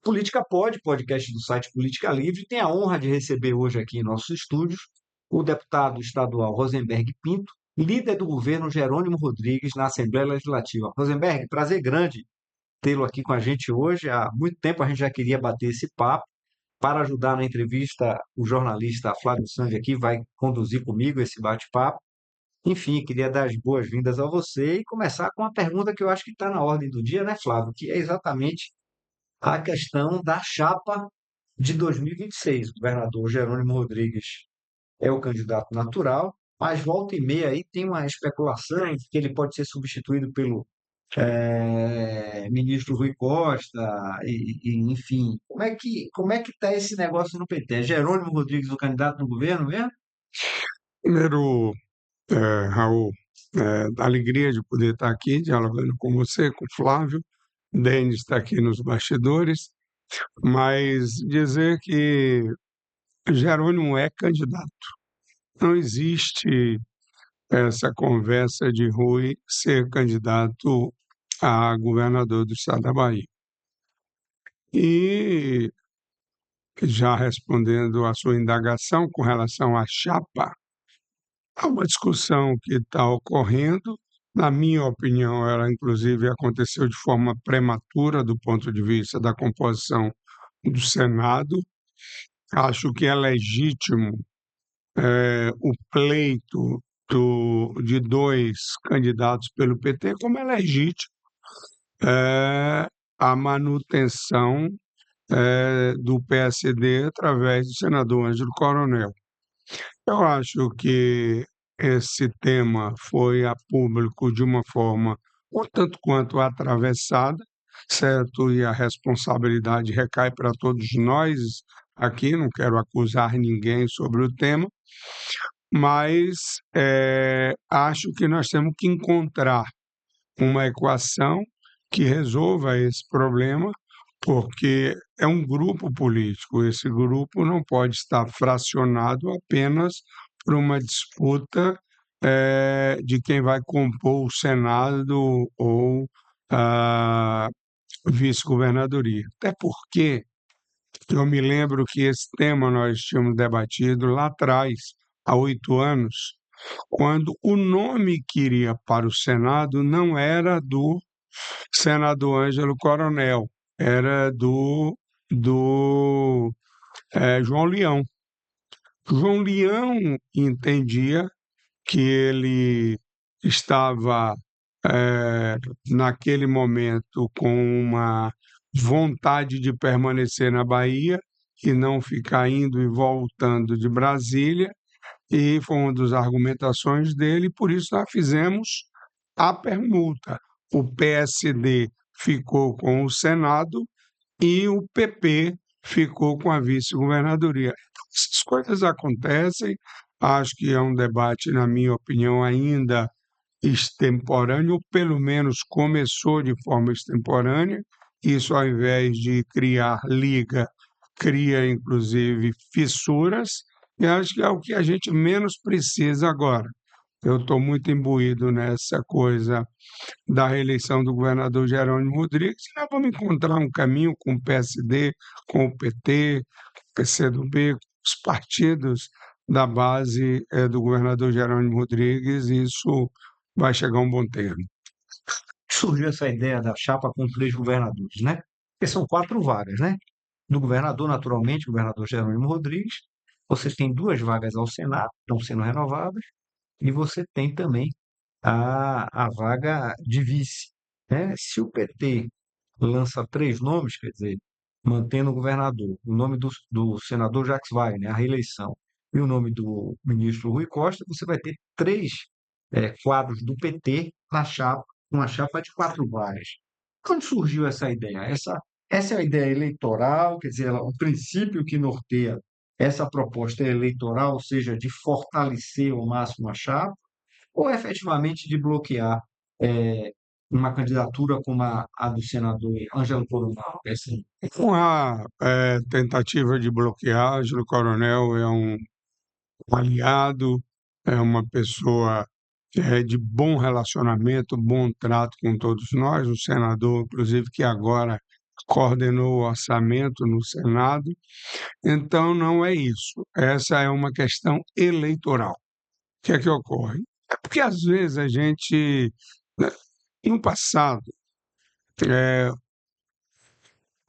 Política Pode, podcast do site Política Livre, tem a honra de receber hoje aqui em nossos estúdios o deputado estadual Rosenberg Pinto, líder do governo Jerônimo Rodrigues na Assembleia Legislativa. Rosenberg, prazer grande tê-lo aqui com a gente hoje. Há muito tempo a gente já queria bater esse papo. Para ajudar na entrevista, o jornalista Flávio Sanzi aqui vai conduzir comigo esse bate-papo. Enfim, queria dar as boas-vindas a você e começar com uma pergunta que eu acho que está na ordem do dia, né, Flávio? Que é exatamente a questão da chapa de 2026. O governador Jerônimo Rodrigues é o candidato natural, mas volta e meia aí tem uma especulação de que ele pode ser substituído pelo ministro Rui Costa, enfim. Como é que está esse negócio no PT? É Jerônimo Rodrigues o candidato no governo mesmo? Primeiro, Raul, alegria de poder estar aqui dialogando com você, com o Flávio. Denis está aqui nos bastidores, mas dizer que Jerônimo é candidato. Não existe essa conversa de Rui ser candidato a governador do estado da Bahia. E já respondendo à sua indagação com relação à chapa, há uma discussão que está ocorrendo. Na minha opinião, ela inclusive aconteceu de forma prematura do ponto de vista da composição do Senado. Acho que é legítimo o pleito de dois candidatos pelo PT, como é legítimo a manutenção do PSD através do senador Ângelo Coronel. Eu acho que esse tema foi a público de uma forma um tanto quanto atravessada, certo? E a responsabilidade recai para todos nós aqui, não quero acusar ninguém sobre o tema, mas acho que nós temos que encontrar uma equação que resolva esse problema, porque é um grupo político. Esse grupo não pode estar fracionado apenas por uma disputa de quem vai compor o Senado ou a vice-governadoria. Até porque eu me lembro que esse tema nós tínhamos debatido lá atrás, há 8 anos, quando o nome que iria para o Senado não era do senador Ângelo Coronel, era do João Leão. João Leão entendia que ele estava, naquele momento, com uma vontade de permanecer na Bahia e não ficar indo e voltando de Brasília, e foi uma das argumentações dele, por isso nós fizemos a permuta. O PSD ficou com o Senado e o PP ficou com a vice-governadoria. Então, essas coisas acontecem, acho que é um debate, na minha opinião, ainda extemporâneo, ou pelo menos começou de forma extemporânea. Isso, ao invés de criar liga, cria inclusive fissuras, e acho que é o que a gente menos precisa agora. Eu estou muito imbuído nessa coisa da reeleição do governador Jerônimo Rodrigues, e nós vamos encontrar um caminho com o PSD, com o PT, com o PCdoB, com os partidos da base do governador Jerônimo Rodrigues, e isso vai chegar a um bom termo. Surgiu essa ideia da chapa com 3 governadores, né? Porque são 4 vagas, né? Do governador, naturalmente, o governador Jerônimo Rodrigues. Você tem 2 vagas ao Senado, estão sendo renovadas, e você tem também a vaga de vice, né? Se o PT lança 3 nomes, quer dizer, mantendo o governador, o nome do senador Jacques Wagner, a reeleição, e o nome do ministro Rui Costa, você vai ter 3 quadros do PT na chapa, uma chapa de 4 vagas. Quando surgiu essa ideia? Essa é a ideia eleitoral, quer dizer, o princípio que norteia essa proposta é eleitoral, ou seja, de fortalecer ao máximo a chapa, ou efetivamente de bloquear uma candidatura como a do senador Ângelo Coronel? Assim, Com a tentativa de bloquear, Ângelo Coronel é um aliado, é uma pessoa de bom relacionamento, bom trato com todos nós, o senador, inclusive, que agora coordenou o orçamento no Senado. Então, não é isso. Essa é uma questão eleitoral. O que é que ocorre? É porque, às vezes, a gente, né, no passado, eh,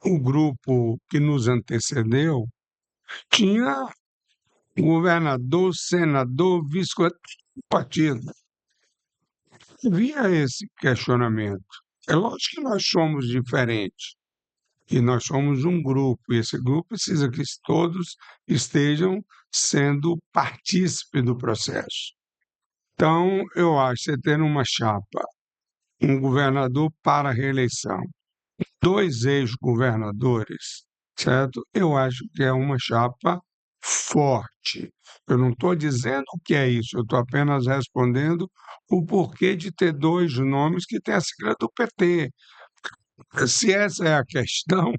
o grupo que nos antecedeu tinha governador, senador, vice-partido. Havia esse questionamento. É lógico que nós somos diferentes, e nós somos um grupo, e esse grupo precisa que todos estejam sendo partícipe do processo. Então, eu acho que você ter uma chapa, um governador para a reeleição, dois ex-governadores, certo? Eu acho que é uma chapa forte. Eu não estou dizendo o que é isso, eu estou apenas respondendo o porquê de ter dois nomes que têm a sigla do PT. Se essa é a questão,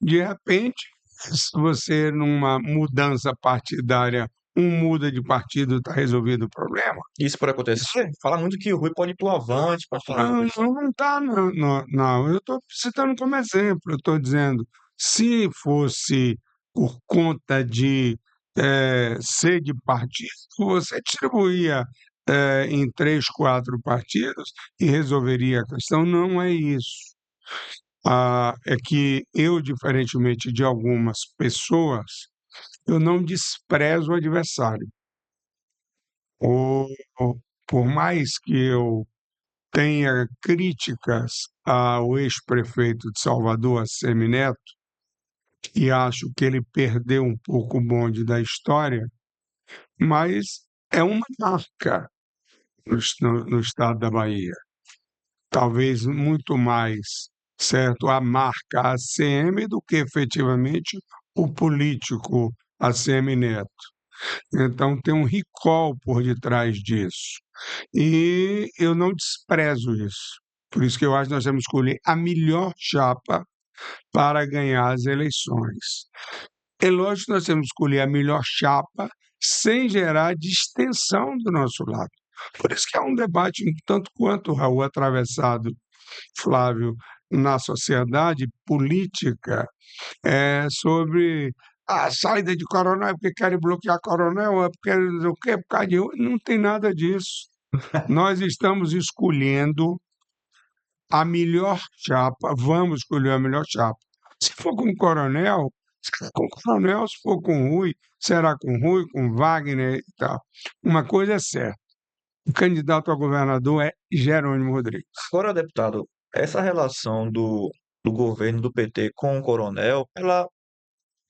de repente, se você, numa mudança partidária, um muda de partido, está resolvido o problema. Isso pode acontecer? Fala muito que o Rui pode ir pro Avante, pode falar. Não está, não. Eu estou citando como exemplo, eu estou dizendo, se fosse por conta de ser de partido, você distribuía em três, quatro partidos e resolveria a questão. Não é isso. É que eu, diferentemente de algumas pessoas, eu não desprezo o adversário. Ou, por mais que eu tenha críticas ao ex-prefeito de Salvador, Assemineto, e acho que ele perdeu um pouco o bonde da história, mas é uma marca no estado da Bahia. Talvez muito mais, certo, a marca ACM do que efetivamente o político ACM Neto. Então tem um recall por detrás disso. E eu não desprezo isso. Por isso que eu acho que nós temos que escolher a melhor chapa para ganhar as eleições. É lógico que nós temos que escolher a melhor chapa sem gerar distensão do nosso lado. Por isso que é um debate um tanto quanto, Raul, atravessado, Flávio, na sociedade política, sobre a saída de coronel, é porque querem bloquear coronel, é porque não sei o quê, por causa de... Não tem nada disso. Nós estamos escolhendo a melhor chapa, vamos escolher a melhor chapa. Se for com o coronel, será com o coronel, se for com o Rui, será com o Rui, com o Wagner e tal. Uma coisa é certa, o candidato a governador é Jerônimo Rodrigues. Agora, deputado, essa relação do governo do PT com o coronel, ela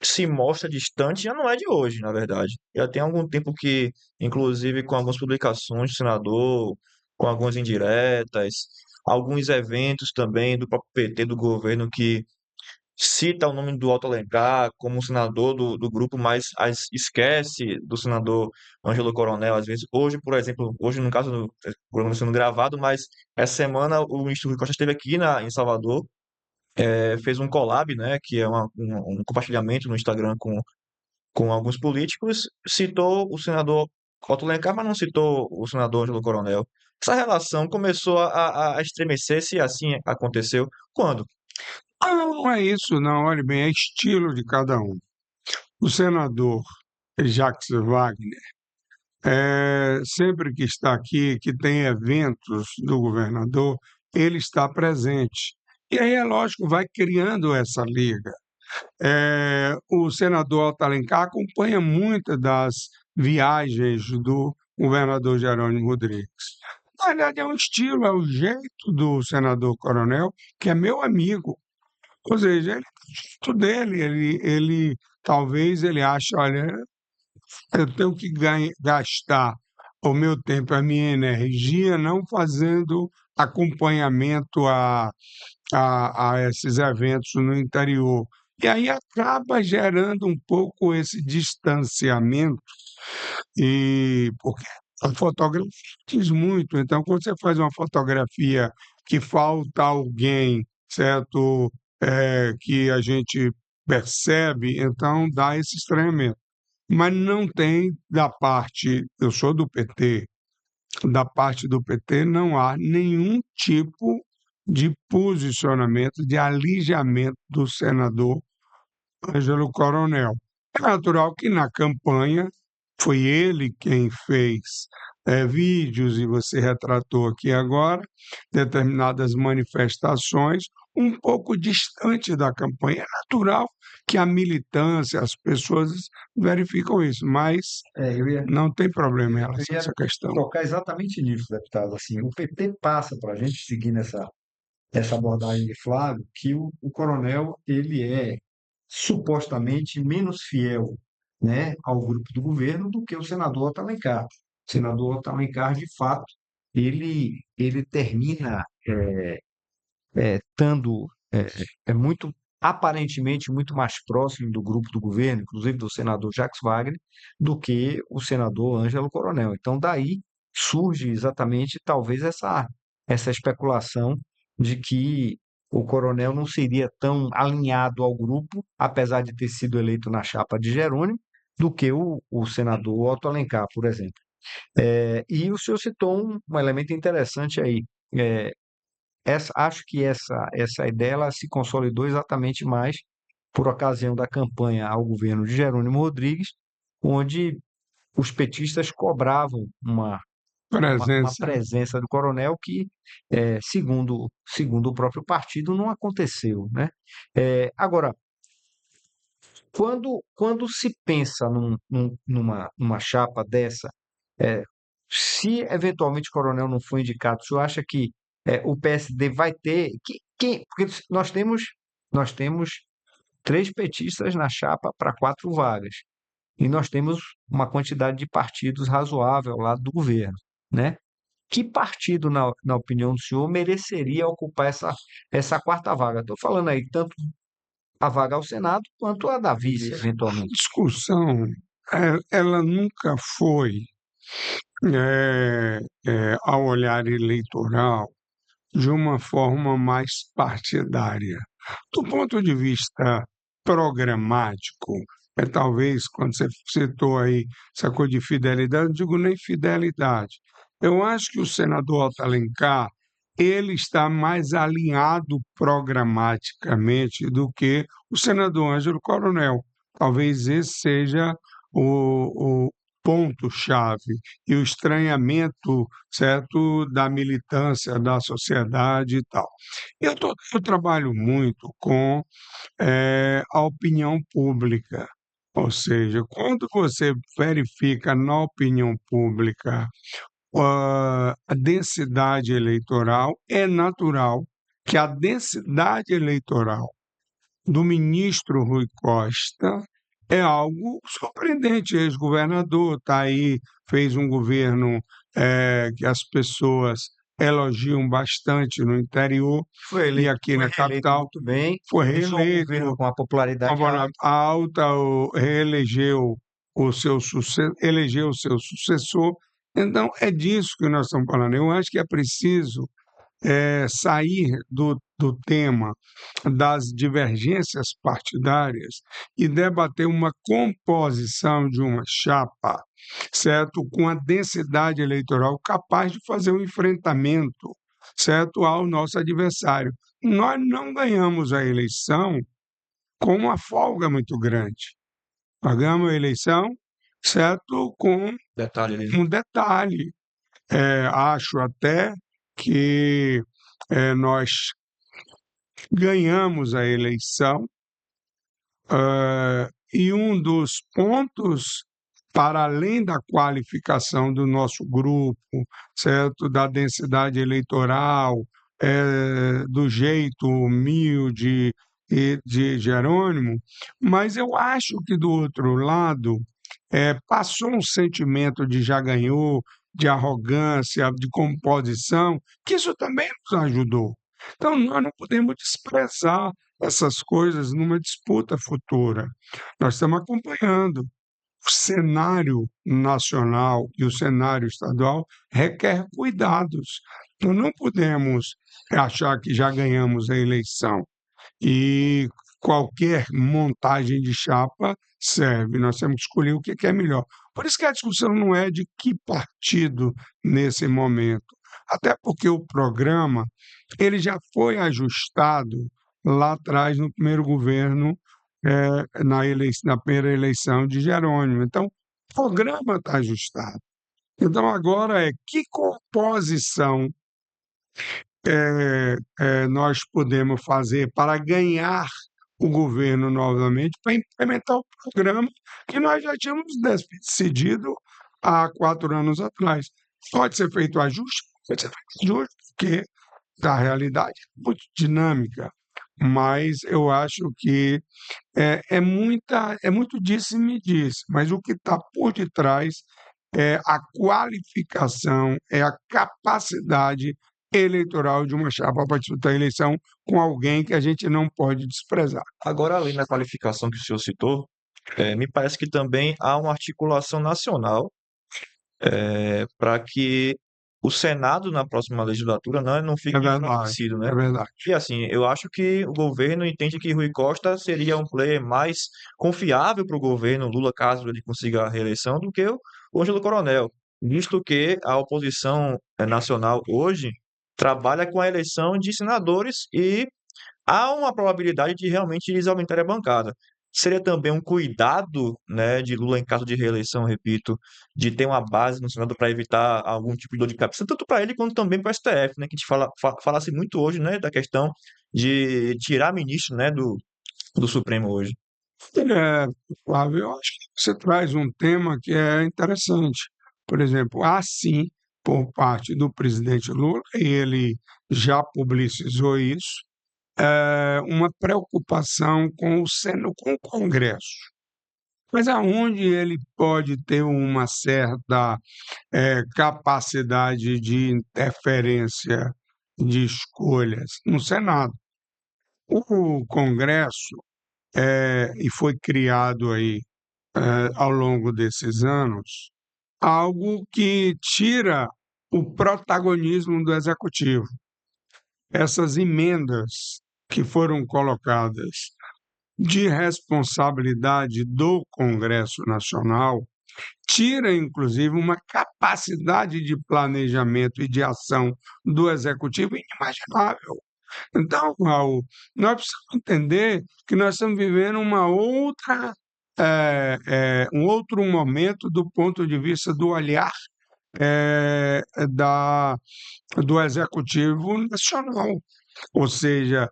se mostra distante, já não é de hoje, na verdade. Já tem algum tempo que, inclusive com algumas publicações do senador, com algumas indiretas, alguns eventos também do próprio PT, do governo, que cita o nome do Otto Alencar como senador do grupo, mas esquece do senador Ângelo Coronel, às vezes. Hoje, por exemplo, hoje no caso do programa sendo gravado, mas essa semana o ministro Rui Costa esteve aqui em Salvador, fez um collab, né, que é um compartilhamento no Instagram com alguns políticos, citou o senador Otto Alencar, mas não citou o senador Ângelo Coronel. Essa relação começou a estremecer, se assim aconteceu, quando? Não é isso, não. Olhe bem, é estilo de cada um. O senador Jacques Wagner, sempre que está aqui, que tem eventos do governador, ele está presente. E aí, é lógico, vai criando essa liga. O senador Otto Alencar acompanha muitas das viagens do governador Jerônimo Rodrigues. Na verdade, é um estilo, é o jeito do senador Coronel, que é meu amigo. Ou seja, ele é do jeito dele, talvez ele ache, olha, eu tenho que gastar o meu tempo, a minha energia, não fazendo acompanhamento a esses eventos no interior. E aí acaba gerando um pouco esse distanciamento, e porque a fotografia diz muito. Então, quando você faz uma fotografia que falta alguém, certo? Que a gente percebe, então dá esse estranhamento. Mas não tem da parte, eu sou do PT, da parte do PT, não há nenhum tipo de posicionamento, de alijamento do senador Ângelo Coronel. É natural que na campanha foi ele quem fez vídeos, e você retratou aqui agora, determinadas manifestações um pouco distante da campanha. É natural que a militância, as pessoas verificam isso, mas Eu ia, não tem problema em eu relação a ia essa questão. tocar exatamente nisso, deputado. Assim, o PT passa para a gente seguir essa abordagem de Flávio que o coronel ele é supostamente menos fiel, né, ao grupo do governo do que o senador Otto Alencar. O senador Otto Alencar, de fato, ele termina estando muito aparentemente muito mais próximo do grupo do governo, inclusive do senador Jacques Wagner, do que o senador Ângelo Coronel. Então, daí surge exatamente talvez essa especulação de que o coronel não seria tão alinhado ao grupo, apesar de ter sido eleito na chapa de Jerônimo, do que o senador Otto Alencar, por exemplo. E o senhor citou um elemento interessante aí. É, acho que essa ideia ela se consolidou exatamente mais por ocasião da campanha ao governo de Jerônimo Rodrigues, onde os petistas cobravam uma Presença. presença do coronel que, segundo o próprio partido, não aconteceu, né? Agora, quando se pensa numa chapa dessa, é, se eventualmente o coronel não for indicado, o senhor acha que o PSD vai ter. Porque nós temos três petistas na chapa para quatro vagas. E nós temos uma quantidade de partidos razoável ao lado do governo, né? Que partido, na opinião do senhor, mereceria ocupar essa quarta vaga? Estou falando aí tanto a vaga ao Senado quanto a da vice, A eventualmente. discussão, ela nunca foi, ao olhar eleitoral, de uma forma mais partidária. Do ponto de vista programático, talvez, quando você citou aí essa coisa de fidelidade, não digo nem fidelidade. Eu acho que o senador Otto Alencar, ele está mais alinhado programaticamente do que o senador Ângelo Coronel. Talvez esse seja o ponto-chave e o estranhamento, certo, da militância, da sociedade e tal. Eu trabalho muito com a opinião pública, ou seja, quando você verifica na opinião pública a densidade eleitoral, é natural que a densidade eleitoral do ministro Rui Costa é algo surpreendente. Ex-governador, está aí, fez um governo que as pessoas elogiam bastante no interior e aqui Foi na reeleito capital. muito bem, Foi deixou o governo reeleito, com uma popularidade uma alta. alta, reelegeu elegeu o seu sucessor. Então, é disso que nós estamos falando. Eu acho que é preciso sair do tema das divergências partidárias e debater uma composição de uma chapa, certo? Com a densidade eleitoral capaz de fazer um enfrentamento, certo? Ao nosso adversário. Nós não ganhamos a eleição com uma folga muito grande. Nós ganhamos a eleição, certo? Com Detalhe ali. um detalhe. Acho até que nós ganhamos a eleição, e um dos pontos, para além da qualificação do nosso grupo, certo? Da densidade eleitoral, do jeito humilde e de Jerônimo, mas eu acho que do outro lado passou um sentimento de já ganhou, de arrogância, de composição, que isso também nos ajudou. Então, nós não podemos desprezar essas coisas numa disputa futura. Nós estamos acompanhando. O cenário nacional e o cenário estadual requer cuidados. Nós não podemos achar que já ganhamos a eleição e qualquer montagem de chapa serve. Nós temos que escolher o que é melhor. Por isso que a discussão não é de que partido nesse momento, até porque o programa ele já foi ajustado lá atrás no primeiro governo, na primeira eleição de Jerônimo. Então, o programa está ajustado. Então, agora que composição nós podemos fazer para ganhar o governo novamente, para implementar o programa que nós já tínhamos decidido há 4 anos atrás. Pode ser feito ajuste? Pode ser feito ajuste, porque a realidade é muito dinâmica, mas eu acho que é muito disse-me-disse, mas o que está por detrás é a qualificação, é a capacidade eleitoral de uma chapa para disputar a eleição com alguém que a gente não pode desprezar. Agora, além da qualificação que o senhor citou, me parece que também há uma articulação nacional para que o Senado, na próxima legislatura, não É fique verdade, enfraquecido, né? é verdade. E assim, eu acho que o governo entende que Rui Costa seria um player mais confiável para o governo Lula, caso ele consiga a reeleição, do que o Ângelo Coronel, visto que a oposição nacional hoje trabalha com a eleição de senadores e há uma probabilidade de realmente eles aumentarem a bancada. Seria também um cuidado, né, de Lula em caso de reeleição, repito, de ter uma base no Senado para evitar algum tipo de dor de cabeça, tanto para ele quanto também para o STF, né, que a gente falasse muito hoje, né, da questão de tirar ministro, né, do Supremo hoje. É, Flávio, eu acho que você traz um tema que é interessante. Por exemplo, há sim, por parte do presidente Lula, e ele já publicizou isso, uma preocupação com o Congresso. Mas aonde ele pode ter uma certa capacidade de interferência de escolhas? No Senado. O Congresso, e foi criado aí ao longo desses anos, algo que tira o protagonismo do executivo. Essas emendas que foram colocadas de responsabilidade do Congresso Nacional tira, inclusive, uma capacidade de planejamento e de ação do executivo inimaginável. Então, Raul, nós precisamos entender que nós estamos vivendo um outro momento do ponto de vista do olhar eh, da, do Executivo Nacional. Ou seja,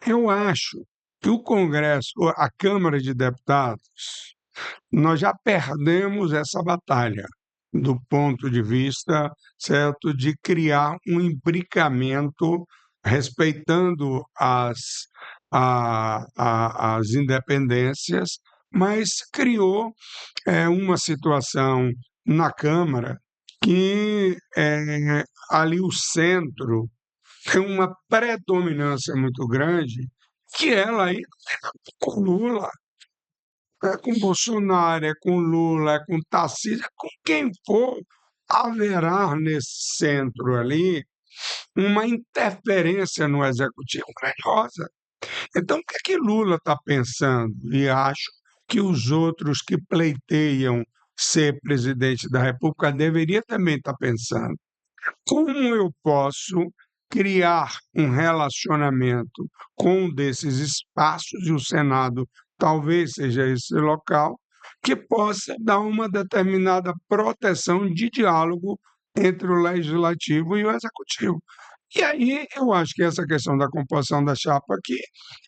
eu acho que o Congresso, a Câmara de Deputados, nós já perdemos essa batalha do ponto de vista, certo, de criar um imbricamento respeitando as independências, mas criou uma situação na Câmara que ali o centro tem uma predominância muito grande, que ela aí com Lula, é com Bolsonaro, é com Lula, é com Tarcísio, é com quem for, haverá nesse centro ali uma interferência no executivo grandiosa. Então, o que é que Lula está pensando? E acho que os outros que pleiteiam ser presidente da República deveriam também estar pensando. Como eu posso criar um relacionamento com um desses espaços, e o Senado talvez seja esse local, que possa dar uma determinada proteção de diálogo entre o legislativo e o executivo. E aí eu acho que essa questão da composição da chapa aqui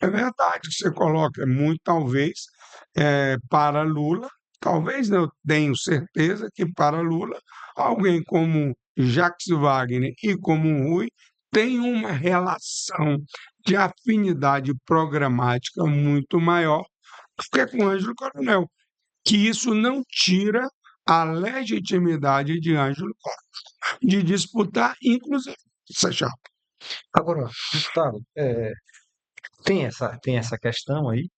é verdade, você coloca muito, talvez, para Lula, talvez não tenho certeza que para Lula, alguém como Jacques Wagner e como Rui tem uma relação de afinidade programática muito maior do que com Ângelo Coronel, que isso não tira a legitimidade de Ângelo Coronel de disputar, inclusive, essa chapa. Agora, Gustavo, tem essa questão aí,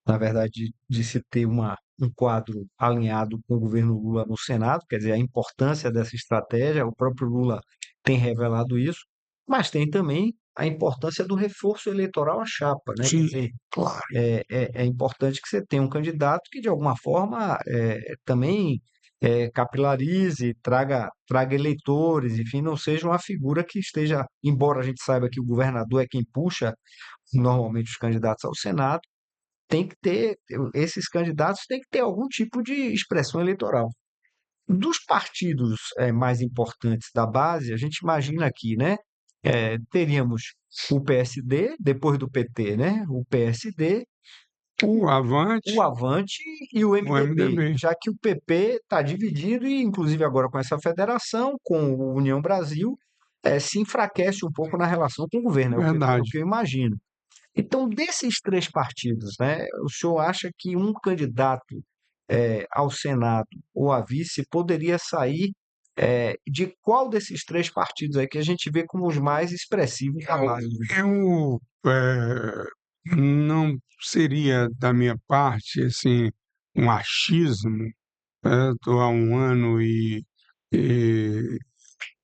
na verdade, de se ter um quadro alinhado com o governo Lula no Senado, quer dizer, a importância dessa estratégia, o próprio Lula tem revelado isso, mas tem também a importância do reforço eleitoral à chapa, né? Quer Sim, dizer, claro. é importante que você tenha um candidato que, de alguma forma, também capilarize, traga eleitores, enfim, não seja uma figura que esteja, embora a gente saiba que o governador é quem puxa normalmente os candidatos ao Senado, tem que ter, esses candidatos têm que ter algum tipo de expressão eleitoral. Dos partidos mais importantes da base, a gente imagina aqui, né? Teríamos o PSD, depois do PT, né? O PSD, O o Avante, Avante e o o MDB, MDB, já que o PP está dividido e, inclusive, agora com essa federação, com o União Brasil, se enfraquece um pouco na relação com o governo, é o verdade. que eu imagino. Então, desses três partidos, né, o senhor acha que um candidato ao Senado ou a vice poderia sair de qual desses três partidos aí que a gente vê como os mais expressivos da base? Não seria da minha parte assim um achismo. Estou há 1 ano e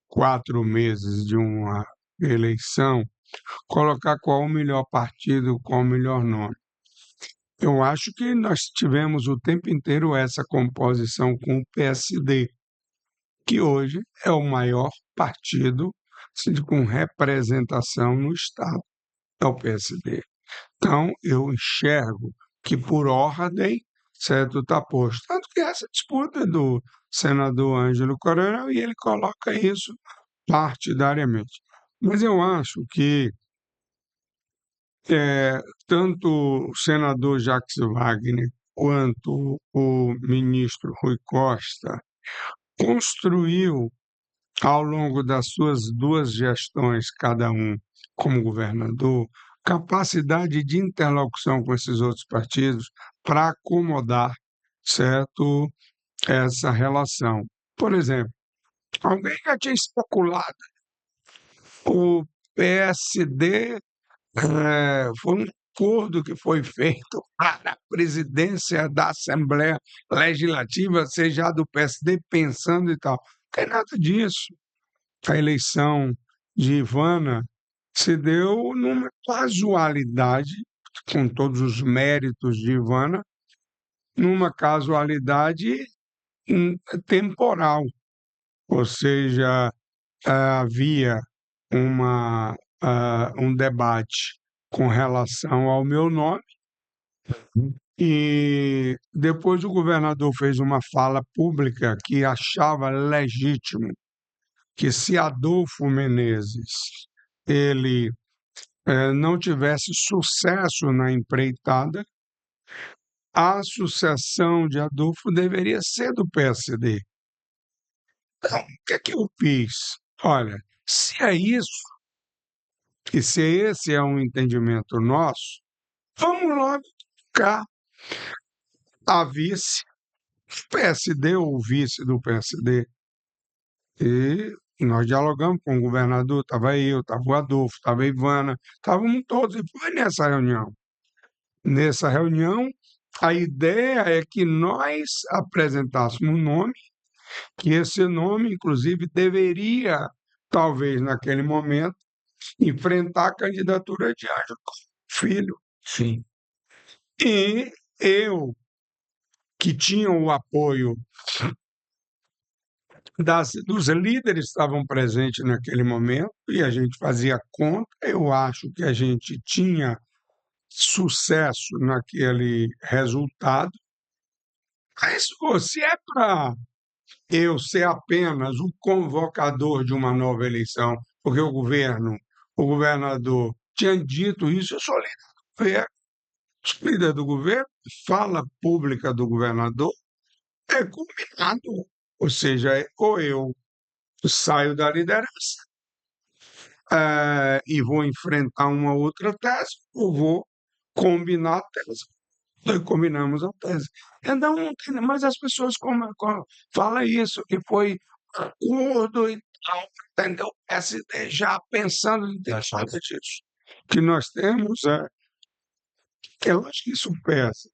4 meses de uma eleição, colocar qual o melhor partido, qual o melhor nome. Eu acho que nós tivemos o tempo inteiro essa composição com o PSD, que hoje é o maior partido assim, com representação no Estado, é o PSD. Então, eu enxergo que, por ordem, certo, está posto. Tanto que essa disputa é do senador Ângelo Coronel, e ele coloca isso partidariamente. Mas eu acho que tanto o senador Jacques Wagner quanto o ministro Rui Costa construiu, ao longo das suas 2 gestões, cada um como governador, capacidade de interlocução com esses outros partidos para acomodar, certo, essa relação. Por exemplo, alguém já tinha especulado, o PSD foi um acordo que foi feito para a presidência da Assembleia Legislativa ser já do PSD pensando e tal. Não tem nada disso. A eleição de Ivana se deu numa casualidade, com todos os méritos de Ivana, numa casualidade temporal, ou seja, havia um debate com relação ao meu nome, e depois o governador fez uma fala pública que achava legítimo que, se Adolfo Menezes ele não tivesse sucesso na empreitada, a sucessão de Adolfo deveria ser do PSD. Então, o que é que eu fiz? Olha, se é isso, e se esse é um entendimento nosso, vamos logo buscar a vice, PSD ou o vice do PSD. E nós dialogamos com o governador, estava eu, estava o Adolfo, estava a Ivana, estávamos todos, e foi nessa reunião. Nessa reunião, a ideia é que nós apresentássemos um nome, que esse nome, inclusive, deveria, talvez naquele momento, enfrentar a candidatura de Ângelo Filho. Sim. E eu, que tinha o apoio dos líderes que estavam presentes naquele momento, e a gente fazia conta, eu acho que a gente tinha sucesso naquele resultado. Mas se é para eu ser apenas o convocador de uma nova eleição, porque o governador tinha dito isso, eu sou líder do governo. Líder do governo, fala pública do governador, é combinado. Ou seja, ou eu saio da liderança e vou enfrentar uma outra tese, ou vou combinar a tese. Nós combinamos a tese. Então, não tem, mas as pessoas falam isso, que foi acordo e tal, entendeu? O PSD já pensando em ter nada disso. O que nós temos eu acho que isso pesa,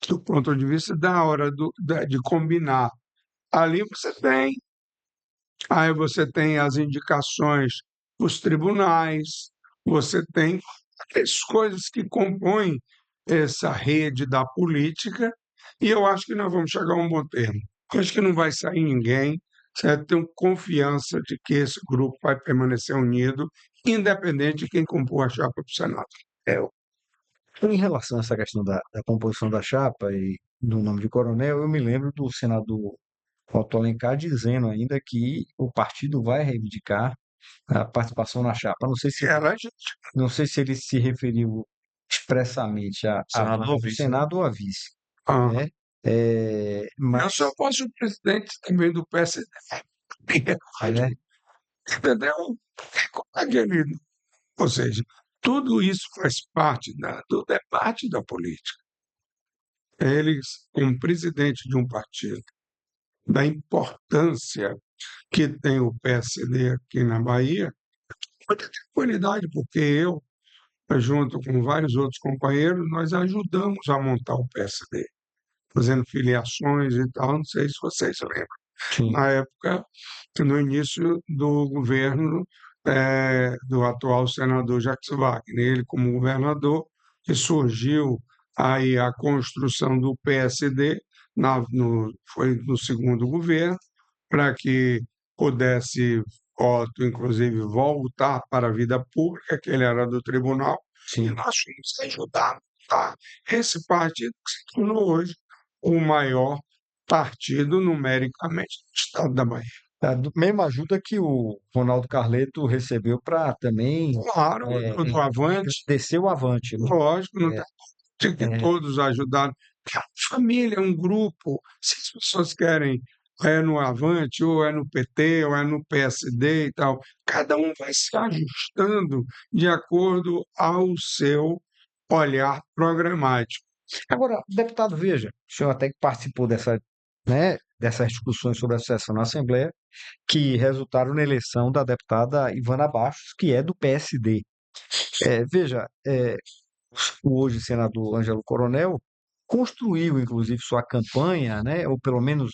do ponto de vista da hora de combinar. Ali aí você tem as indicações dos tribunais, você tem as coisas que compõem essa rede da política, e eu acho que nós vamos chegar a um bom termo. Eu acho que não vai sair ninguém, certo? Tenho confiança de que esse grupo vai permanecer unido, independente de quem compor a chapa para o Senado. É, em relação a essa questão da composição da chapa e do nome de coronel, eu me lembro do senador Otto Alencar dizendo ainda que o partido vai reivindicar a participação na chapa. Ela, gente, Não sei se ele se referiu expressamente à vaga Senador do vice, né? Senado ou à vice, ah, né? eu Mas, só fosse o presidente também do PSD. né? Entendeu? Como é que ele... Ou seja, tudo isso faz parte do debate da política. Eles, como presidente de um partido, da importância que tem o PSD aqui na Bahia, muita tranquilidade, porque eu, junto com vários outros companheiros, nós ajudamos a montar o PSD, fazendo filiações e tal, não sei se vocês lembram. Sim, Na época, no início do governo do atual senador Jacques Wagner, ele como governador, que surgiu aí a construção do PSD, foi no segundo governo, para que pudesse Otto, inclusive, voltar para a vida pública, que ele era do tribunal, e sim. nós fomos ajudar a montar esse partido que se tornou hoje o maior partido numericamente do estado da Bahia. Mesma ajuda que o Ronaldo Carleto recebeu para também Claro, do Avante, descer o Avante, né? lógico, não É, tem que é, todos ajudaram. Porque é uma família, é um grupo. Se as pessoas querem, é no Avante, ou é no PT, ou é no PSD e tal, cada um vai se ajustando de acordo ao seu olhar programático. Agora, deputado, veja, o senhor até que participou dessas discussões sobre a sucessão na Assembleia, que resultaram na eleição da deputada Ivana Bastos, que é do PSD. Veja, o hoje senador Ângelo Coronel construiu, inclusive, sua campanha, né, ou pelo menos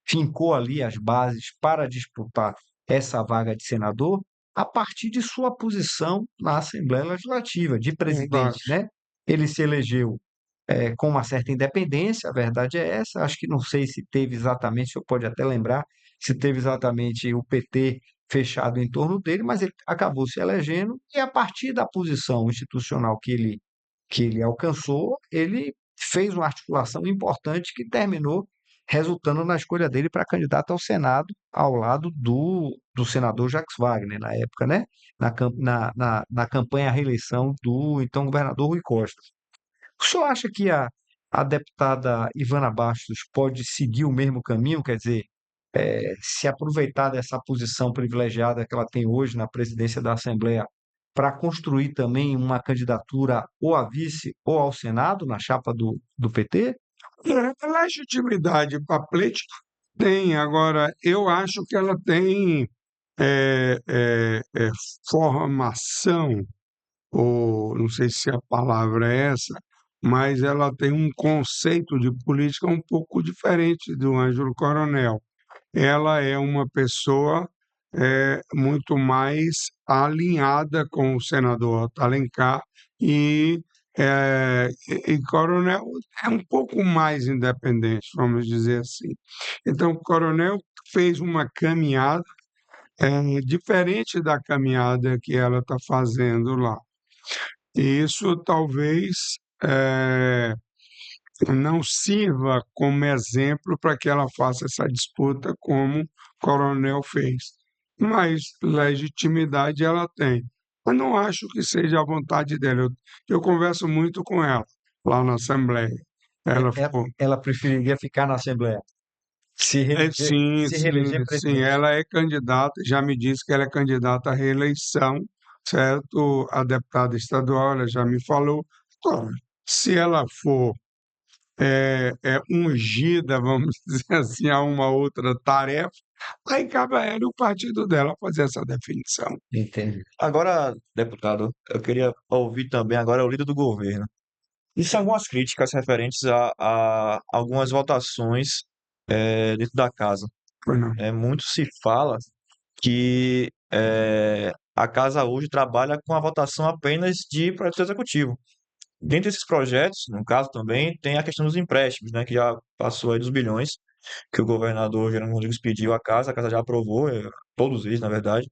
fincou ali as bases para disputar essa vaga de senador a partir de sua posição na Assembleia Legislativa, de presidente, Verdade. né? Ele se elegeu com uma certa independência, a verdade é essa. Acho que não sei se teve exatamente, o senhor pode até lembrar, se teve exatamente o PT fechado em torno dele, mas ele acabou se elegendo e a partir da posição institucional que ele alcançou, ele fez uma articulação importante que terminou resultando na escolha dele para candidato ao Senado, ao lado do senador Jacques Wagner, na época, né? Na campanha à reeleição do então governador Rui Costa. O senhor acha que a deputada Ivana Bastos pode seguir o mesmo caminho, quer dizer, se aproveitar dessa posição privilegiada que ela tem hoje na presidência da Assembleia para construir também uma candidatura ou a vice ou ao Senado na chapa do PT? Legitimidade para pleito tem. Agora, eu acho que ela tem é, é, é, formação, ou não sei se a palavra é essa, mas ela tem um conceito de política um pouco diferente do Ângelo Coronel. Ela é uma pessoa muito mais alinhada com o senador Alencar e, e Coronel é um pouco mais independente, vamos dizer assim. Então, o Coronel fez uma caminhada diferente da caminhada que ela está fazendo lá. E isso talvez não sirva como exemplo para que ela faça essa disputa como o Coronel fez. Mas legitimidade ela tem. Mas não acho que seja a vontade dela. Eu converso muito com ela lá na Assembleia. Ela falou, Ela preferiria ficar na Assembleia, sim, se sim, reeleger sim, presidente. ela é candidata, já me disse que ela é candidata à reeleição, certo? A deputada estadual, ela já me falou. Claro, se ela for ungida, vamos dizer assim, a uma outra tarefa, aí cabe a ela e o partido dela fazer essa definição. Entende? Agora, deputado, eu queria ouvir também agora o líder do governo. Isso algumas críticas referentes a algumas votações dentro da casa. Pois não. Muito se fala que a casa hoje trabalha com a votação apenas de projetos executivos. Dentre esses projetos, no caso também, tem a questão dos empréstimos, né, que já passou aí dos bilhões, que o governador Jerônimo Rodrigues pediu à casa, a casa já aprovou, todos eles, na verdade.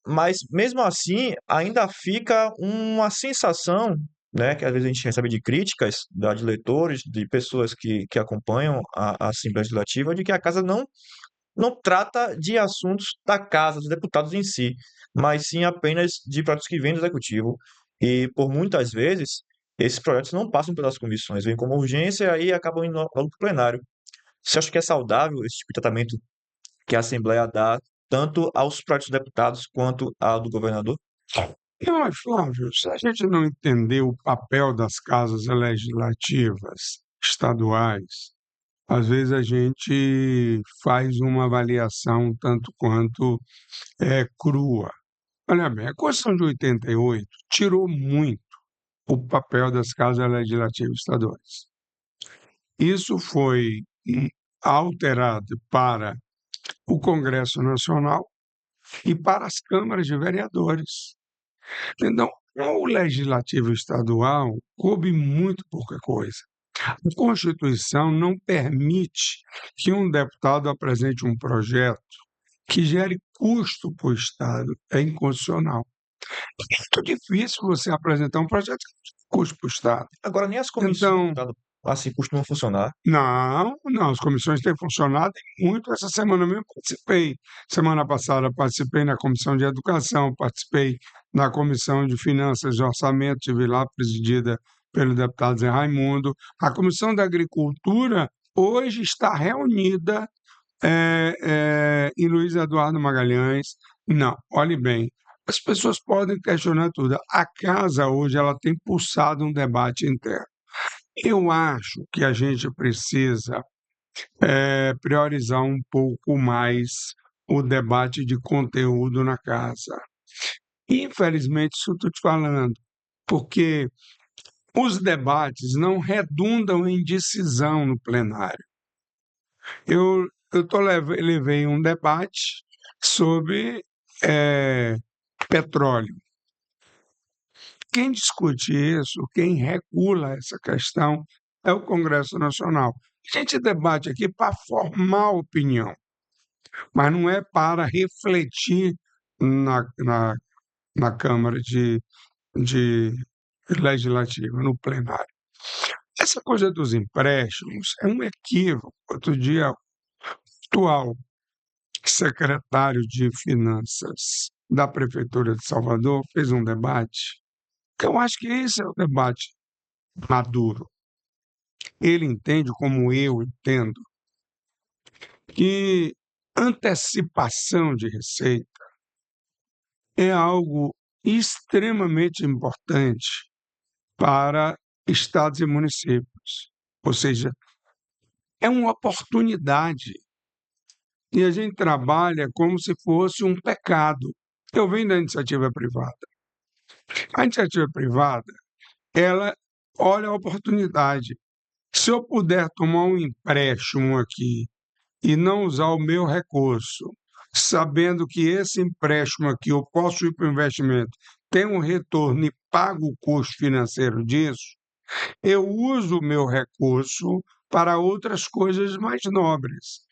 Mas mesmo assim, ainda fica uma sensação, né, que às vezes a gente recebe de críticas de leitores, de pessoas que acompanham a Assembleia Legislativa, de que a casa não trata de assuntos da casa, dos deputados em si, mas sim apenas de projetos que vêm do executivo. E por muitas vezes, esses projetos não passam pelas comissões, vêm como urgência e aí acabam indo logo para o plenário. Você acha que é saudável esse tipo de tratamento que a Assembleia dá tanto aos próprios deputados quanto ao do governador? Eu, Flávio, se a gente não entender o papel das casas legislativas estaduais, às vezes a gente faz uma avaliação tanto quanto crua. Olha bem, a Constituição de 88 tirou muito o papel das casas legislativas estaduais. Isso foi alterado para o Congresso Nacional e para as câmaras de vereadores. Então, o legislativo estadual coube muito pouca coisa. A Constituição não permite que um deputado apresente um projeto que gere custo para o Estado. É inconstitucional. É muito difícil você apresentar um projeto que gere custo para o Estado. Agora, nem as comissões, Então, deputado, assim, costumam funcionar. não, as comissões têm funcionado e muito. Essa semana mesmo participei. Semana passada participei na Comissão de Educação, participei na Comissão de Finanças e Orçamento, estive lá presidida pelo deputado Zé Raimundo. A Comissão da Agricultura hoje está reunida em Luiz Eduardo Magalhães. Não, olhe bem, as pessoas podem questionar tudo. A casa hoje ela tem pulsado um debate interno. Eu acho que a gente precisa priorizar um pouco mais o debate de conteúdo na casa. Infelizmente, isso estou te falando, porque os debates não redundam em decisão no plenário. Levei um debate sobre petróleo. Quem discute isso, quem regula essa questão é o Congresso Nacional. A gente debate aqui para formar opinião, mas não é para refletir na Câmara de Legislativa, no plenário. Essa coisa dos empréstimos é um equívoco. Outro dia, o atual secretário de Finanças da Prefeitura de Salvador fez um debate, que eu acho que esse é o debate maduro. Ele entende, como eu entendo, que antecipação de receita é algo extremamente importante para estados e municípios. Ou seja, é uma oportunidade. E a gente trabalha como se fosse um pecado. Eu venho da iniciativa privada. A iniciativa privada, ela olha a oportunidade. Se eu puder tomar um empréstimo aqui e não usar o meu recurso, sabendo que esse empréstimo aqui eu posso ir para o investimento, tem um retorno e pago o custo financeiro disso, eu uso o meu recurso para outras coisas mais nobres.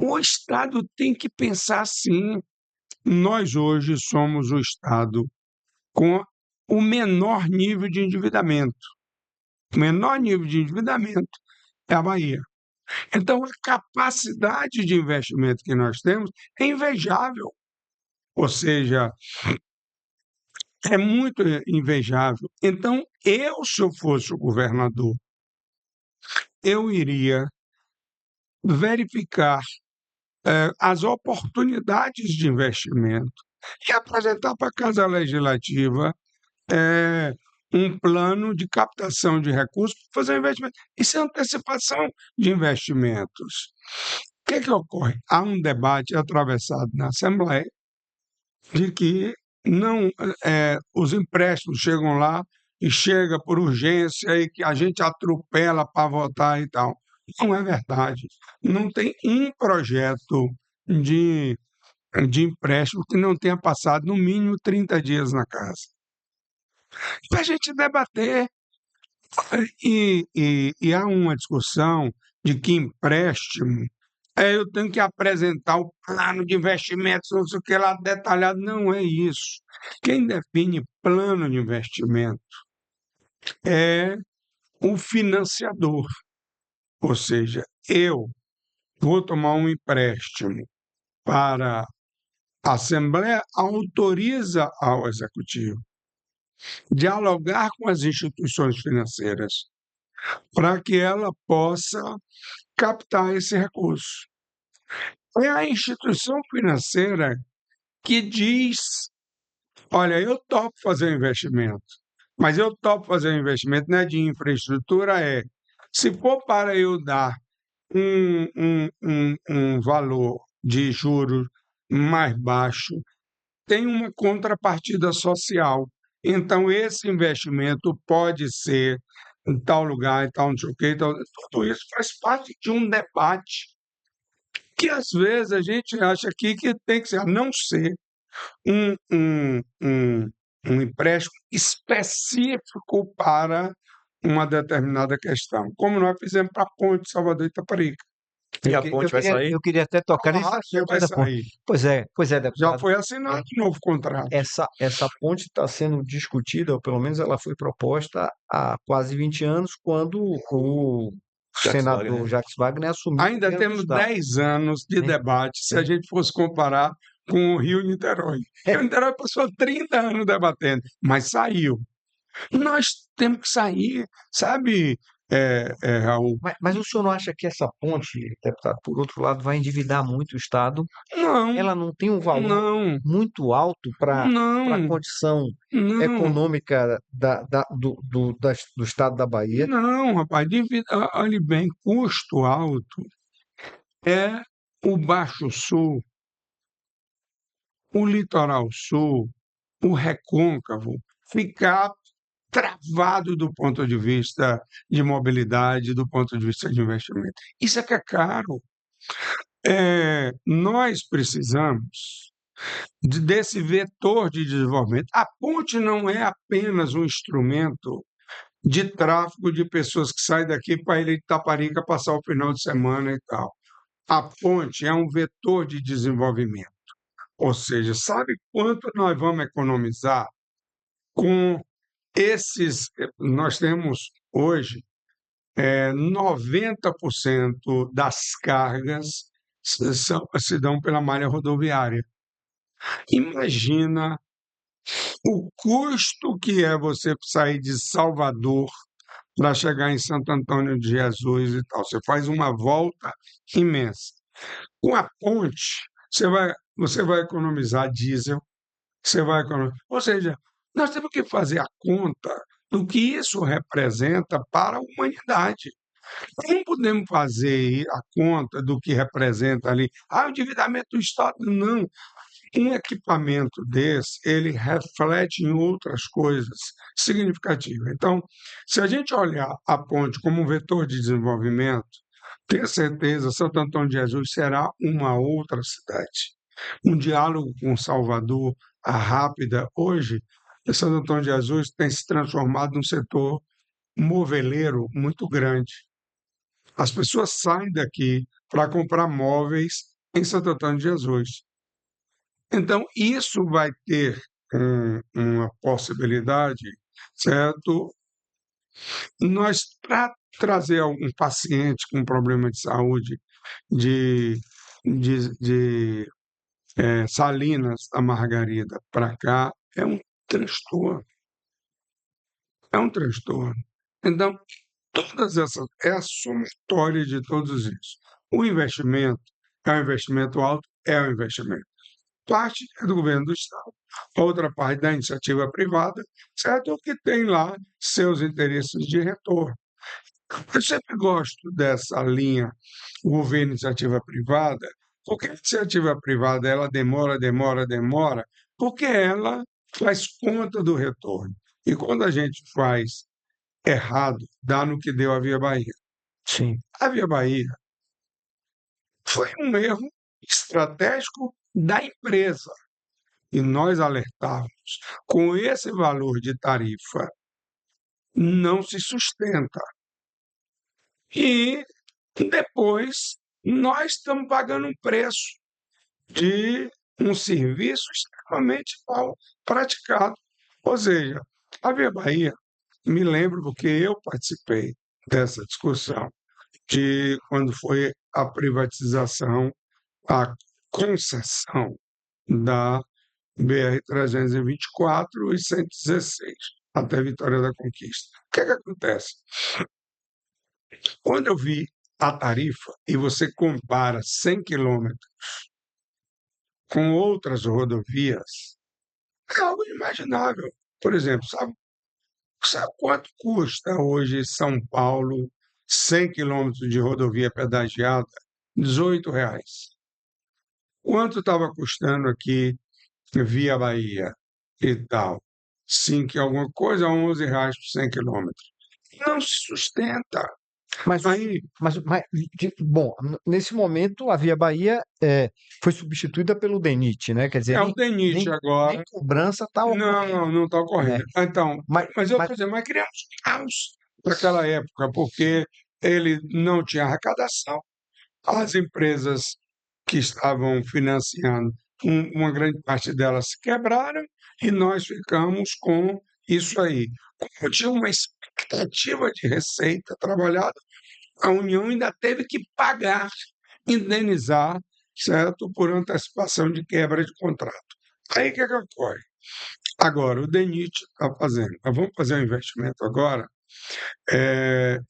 O Estado tem que pensar assim. Nós hoje somos o Estado com o menor nível de endividamento. O menor nível de endividamento é a Bahia. Então, a capacidade de investimento que nós temos é invejável. Ou seja, é muito invejável. Então, se eu fosse o governador, eu iria verificar as oportunidades de investimento e apresentar para a Casa Legislativa um plano de captação de recursos para fazer investimento. Isso é antecipação de investimentos. O que ocorre? Há um debate atravessado na Assembleia de que não, os empréstimos chegam lá e chega por urgência e que a gente atropela para votar e tal. Não é verdade. Não tem um projeto de de empréstimo que não tenha passado no mínimo 30 dias na casa. Para a gente debater. E há uma discussão de que empréstimo, eu tenho que apresentar o plano de investimentos, não sei o que lá, detalhado. Não é isso. Quem define plano de investimento é o financiador. Ou seja, eu vou tomar um empréstimo para a Assembleia, autoriza ao Executivo dialogar com as instituições financeiras para que ela possa captar esse recurso. É a instituição financeira que diz: olha, eu topo fazer um investimento, mas eu topo fazer um investimento não é de infraestrutura, se for para eu dar um valor de juros mais baixo, tem uma contrapartida social. Então, esse investimento pode ser em tal lugar, em tal não sei o quê, tudo isso faz parte de um debate que às vezes a gente acha aqui que tem que ser, a não ser um, um, um, um empréstimo específico para uma determinada questão, como nós fizemos para a ponte Salvador Itaparica. E Eu, a que- ponte eu vai queria, sair? eu queria até tocar nesse Claro que assunto aí vai da ponte. sair. Pois é, Já deputado. foi assinado um novo contrato. Essa ponte está sendo discutida, ou pelo menos ela foi proposta há quase 20 anos, quando o Jacques senador Wagner. Jacques Wagner assumiu o Ainda governo do temos Estado. 10 anos de Né? debate se a gente fosse comparar com o Rio Niterói. O Rio Niterói passou 30 anos debatendo, mas saiu. Nós temos que sair, sabe, Raul? Mas o senhor não acha que essa ponte, deputado, por outro lado, vai endividar muito o Estado? Não, Ela não tem um valor não, muito alto para a não, condição não, econômica do Estado da Bahia? não, rapaz. Olhe bem, custo alto é o Baixo Sul, o Litoral Sul, o Recôncavo, ficar travado do ponto de vista de mobilidade, do ponto de vista de investimento. Isso é que é caro. Nós precisamos desse vetor de desenvolvimento. A ponte não é apenas um instrumento de tráfego de pessoas que saem daqui para ir de Itaparica passar o final de semana e tal. A ponte é um vetor de desenvolvimento. Ou seja, sabe quanto nós vamos economizar com esses? Nós temos hoje 90% das cargas se dão pela malha rodoviária. Imagina o custo que é você sair de Salvador para chegar em Santo Antônio de Jesus e tal. Você faz uma volta imensa. Com a ponte, você vai economizar diesel, você vai economizar. Ou seja, nós temos que fazer a conta do que isso representa para a humanidade. Não podemos fazer a conta do que representa ali. O endividamento do Estado. Não. Um equipamento desse, ele reflete em outras coisas significativas. Então, se a gente olhar a ponte como um vetor de desenvolvimento, tenha certeza, Santo Antônio de Jesus será uma outra cidade. Um diálogo com Salvador, a Rápida, hoje, Santo Antônio de Jesus tem se transformado num setor moveleiro muito grande. As pessoas saem daqui para comprar móveis em Santo Antônio de Jesus. Então, isso vai ter uma possibilidade, certo? Nós, para trazer algum paciente com problema de saúde de Salinas da Margarida para cá, é um transtorno. É um transtorno. Então, todas essas, é a somatória de todos isso. O investimento é um investimento alto, é um investimento. Parte é do governo do Estado, outra parte da iniciativa privada, certo? Que tem lá seus interesses de retorno. Eu sempre gosto dessa linha governo iniciativa privada, porque a iniciativa privada ela demora, porque ela faz conta do retorno. E quando a gente faz errado, dá no que deu a Via Bahia. Sim. A Via Bahia foi um erro estratégico da empresa. E nós alertávamos, com esse valor de tarifa não se sustenta. E depois nós estamos pagando um preço de um serviço extremamente mal praticado. Ou seja, a Via Bahia, me lembro porque eu participei dessa discussão, de quando foi a privatização, a concessão da BR-324 e 116, até Vitória da Conquista. O que é que acontece? Quando eu vi a tarifa e você compara 100 quilômetros com outras rodovias, é algo inimaginável. Por exemplo, sabe quanto custa hoje São Paulo 100 quilômetros de rodovia pedagiada? R$ 18. Quanto estava custando aqui via Bahia e tal? 5 e alguma coisa, R$ 11 por 100 quilômetros. Não se sustenta. Mas, Aí, bom, nesse momento a Via Bahia foi substituída pelo DENIT, né? Quer dizer, é o DENIT nem agora. cobrança está ocorrendo, Não está né? ocorrendo. Então, Mas, mas eu mas, estou dizendo, mas criamos um caos naquela época, porque ele não tinha arrecadação. As empresas que estavam financiando, uma grande parte delas se quebraram e nós ficamos com isso aí. Como tinha uma expectativa de receita trabalhada, a União ainda teve que pagar, indenizar, certo, por antecipação de quebra de contrato. Aí o que ocorre? Agora, o DENIT está fazendo. Nós vamos fazer um investimento agora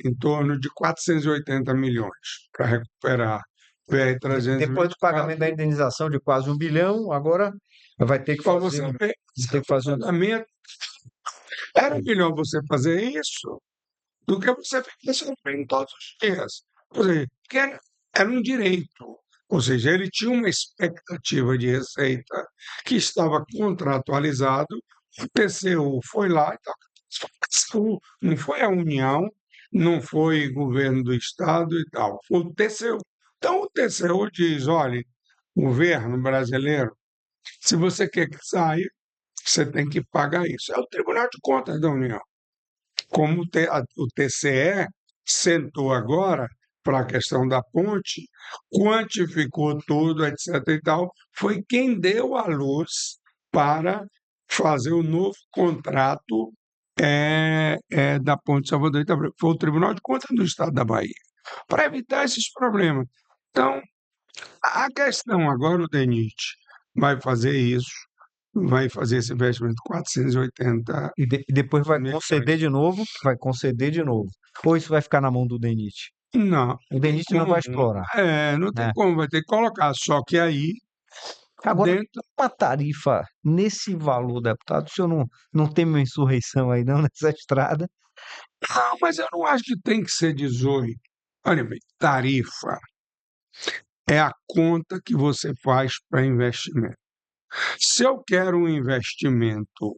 em torno de 480 milhões para recuperar depois do pagamento da BR-324. indenização de quase 1 bilhão, agora vai ter que Para fazer, você ver, vai ter que fazer pagamento, era melhor você fazer isso do que você ficar sofrendo todos os dias. Ou seja, porque era um direito. Ou seja, ele tinha uma expectativa de receita que estava contratualizado, o TCU foi lá e tal. Não foi a União, não foi governo do Estado e tal, foi o TCU. Então, o TCU diz: olha, governo brasileiro, se você quer que saia, você tem que pagar isso. É o Tribunal de Contas da União. Como o TCE sentou agora para a questão da ponte, quantificou tudo, etc. e tal, foi quem deu a luz para fazer o novo contrato da Ponte Salvador Itabreu. Foi o Tribunal de Contas do Estado da Bahia, para evitar esses problemas. Então, a questão agora, o DENIT vai fazer isso, vai fazer esse investimento de 480 e depois vai milhões. conceder de novo. Ou isso vai ficar na mão do DENIT? Não, O tem DENIT não vai como. explorar, Não tem né? como, vai ter que colocar. Só que aí, Agora, dentro. uma tarifa nesse valor, deputado, o senhor não tem uma insurreição aí não nessa estrada? Não, mas eu não acho que tem que ser 18. Olha bem, tarifa é a conta que você faz para investimento. Se eu quero um investimento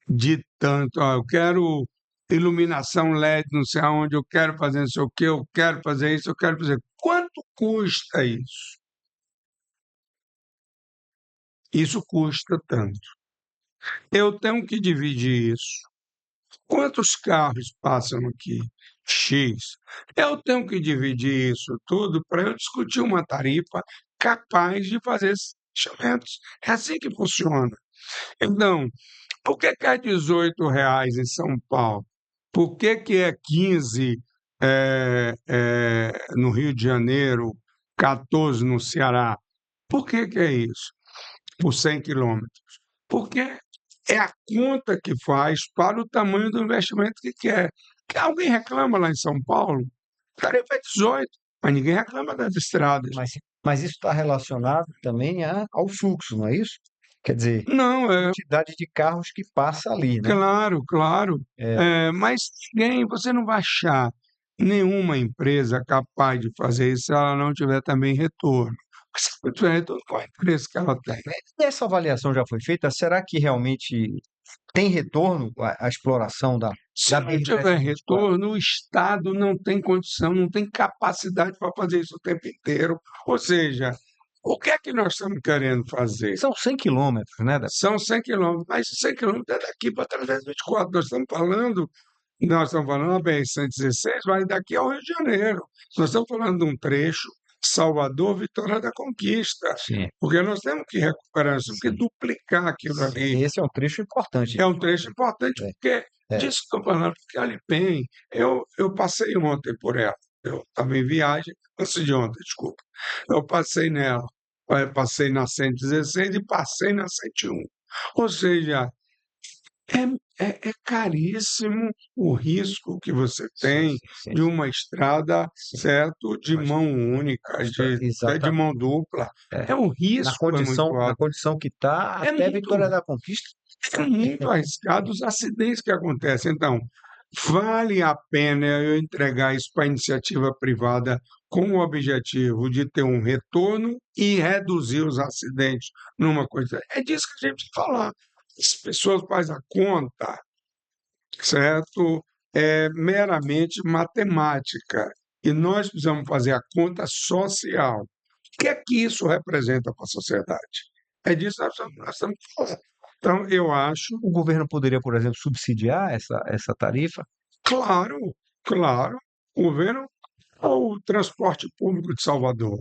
de tanto, eu quero iluminação LED, não sei aonde, eu quero fazer não sei o quê, eu quero fazer isso, eu quero fazer. Quanto custa isso? Isso custa tanto. Eu tenho que dividir isso. Quantos carros passam aqui? X. Eu tenho que dividir isso tudo para eu discutir uma tarifa capaz de fazer esses fechamentos. É assim que funciona. Então, por que é R$ 18 em São Paulo? Por que é 15 no Rio de Janeiro, 14 no Ceará? Por que é isso? Por 100 quilômetros. Porque é a conta que faz para o tamanho do investimento que quer. Que alguém reclama lá em São Paulo? Tarifa é 18, mas ninguém reclama das estradas. Mas isso está relacionado também ao fluxo, não é isso? Quer dizer, Não, quantidade de carros que passa ali, né? claro, claro. É, Mas você não vai achar nenhuma empresa capaz de fazer isso se ela não tiver também retorno. Porque se não tiver retorno, qual é o preço que ela tem? e essa avaliação já foi feita? Será que realmente tem retorno a exploração Se da não tiver BR-124? retorno, o Estado não tem condição, não tem capacidade para fazer isso o tempo inteiro. Ou seja, O que é que nós estamos querendo fazer? São 100 quilômetros, né, deputado? São 100 quilômetros, mas 100 quilômetros é daqui para 324. Nós estamos falando a BR-116 vai daqui ao Rio de Janeiro. Nós estamos falando de um trecho Salvador, Vitória da Conquista, Sim, porque nós temos que recuperar isso, porque sim. duplicar aquilo ali Esse é um trecho importante. é um trecho importante, É, porque é. disso que estou falando, porque a Lipen, eu passei ontem por ela, eu estava em viagem, antes de ontem, desculpa, eu passei nela, passei na 116 e passei na 101. Ou seja, é caríssimo o risco que você Sim, tem sim, sim, de uma estrada, sim. certo, de Mas, mão única, até de exatamente. mão dupla. É. O Na risco é muito na alto. condição que está, É até muito, Vitória da Conquista. é muito arriscado os acidentes que acontecem. Então, vale a pena eu entregar isso para a iniciativa privada com o objetivo de ter um retorno e reduzir os acidentes numa coisa. É disso que a gente precisa falar. As pessoas fazem a conta, certo? É meramente matemática. E nós precisamos fazer a conta social. O que é que isso representa para a sociedade? É disso que nós estamos falando. Então, eu acho, O governo poderia, por exemplo, subsidiar essa tarifa? claro, claro, o governo, o transporte público de Salvador.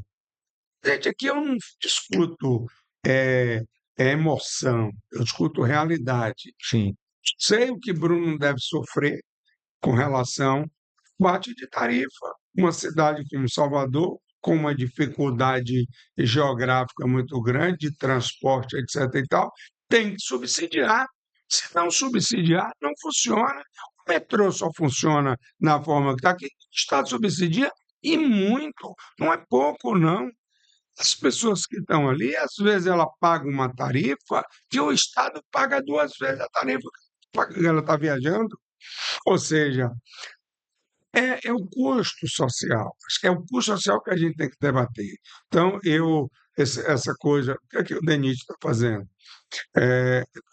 Gente, aqui eu não discuto é, emoção, eu discuto realidade. Sim, Sei o que Bruno não deve sofrer com relação bate de tarifa. Uma cidade como Salvador, com uma dificuldade geográfica muito grande, de transporte, etc. e tal, tem que subsidiar. Se não subsidiar, não funciona. O metrô só funciona na forma que está aqui. O Estado subsidia e muito, não é pouco, não. As pessoas que estão ali, às vezes ela paga uma tarifa que o Estado paga duas vezes a tarifa que ela está viajando. Ou seja, é o custo social. Acho que é o custo social que a gente tem que debater. Então, essa coisa, o que é que o DENIT está fazendo?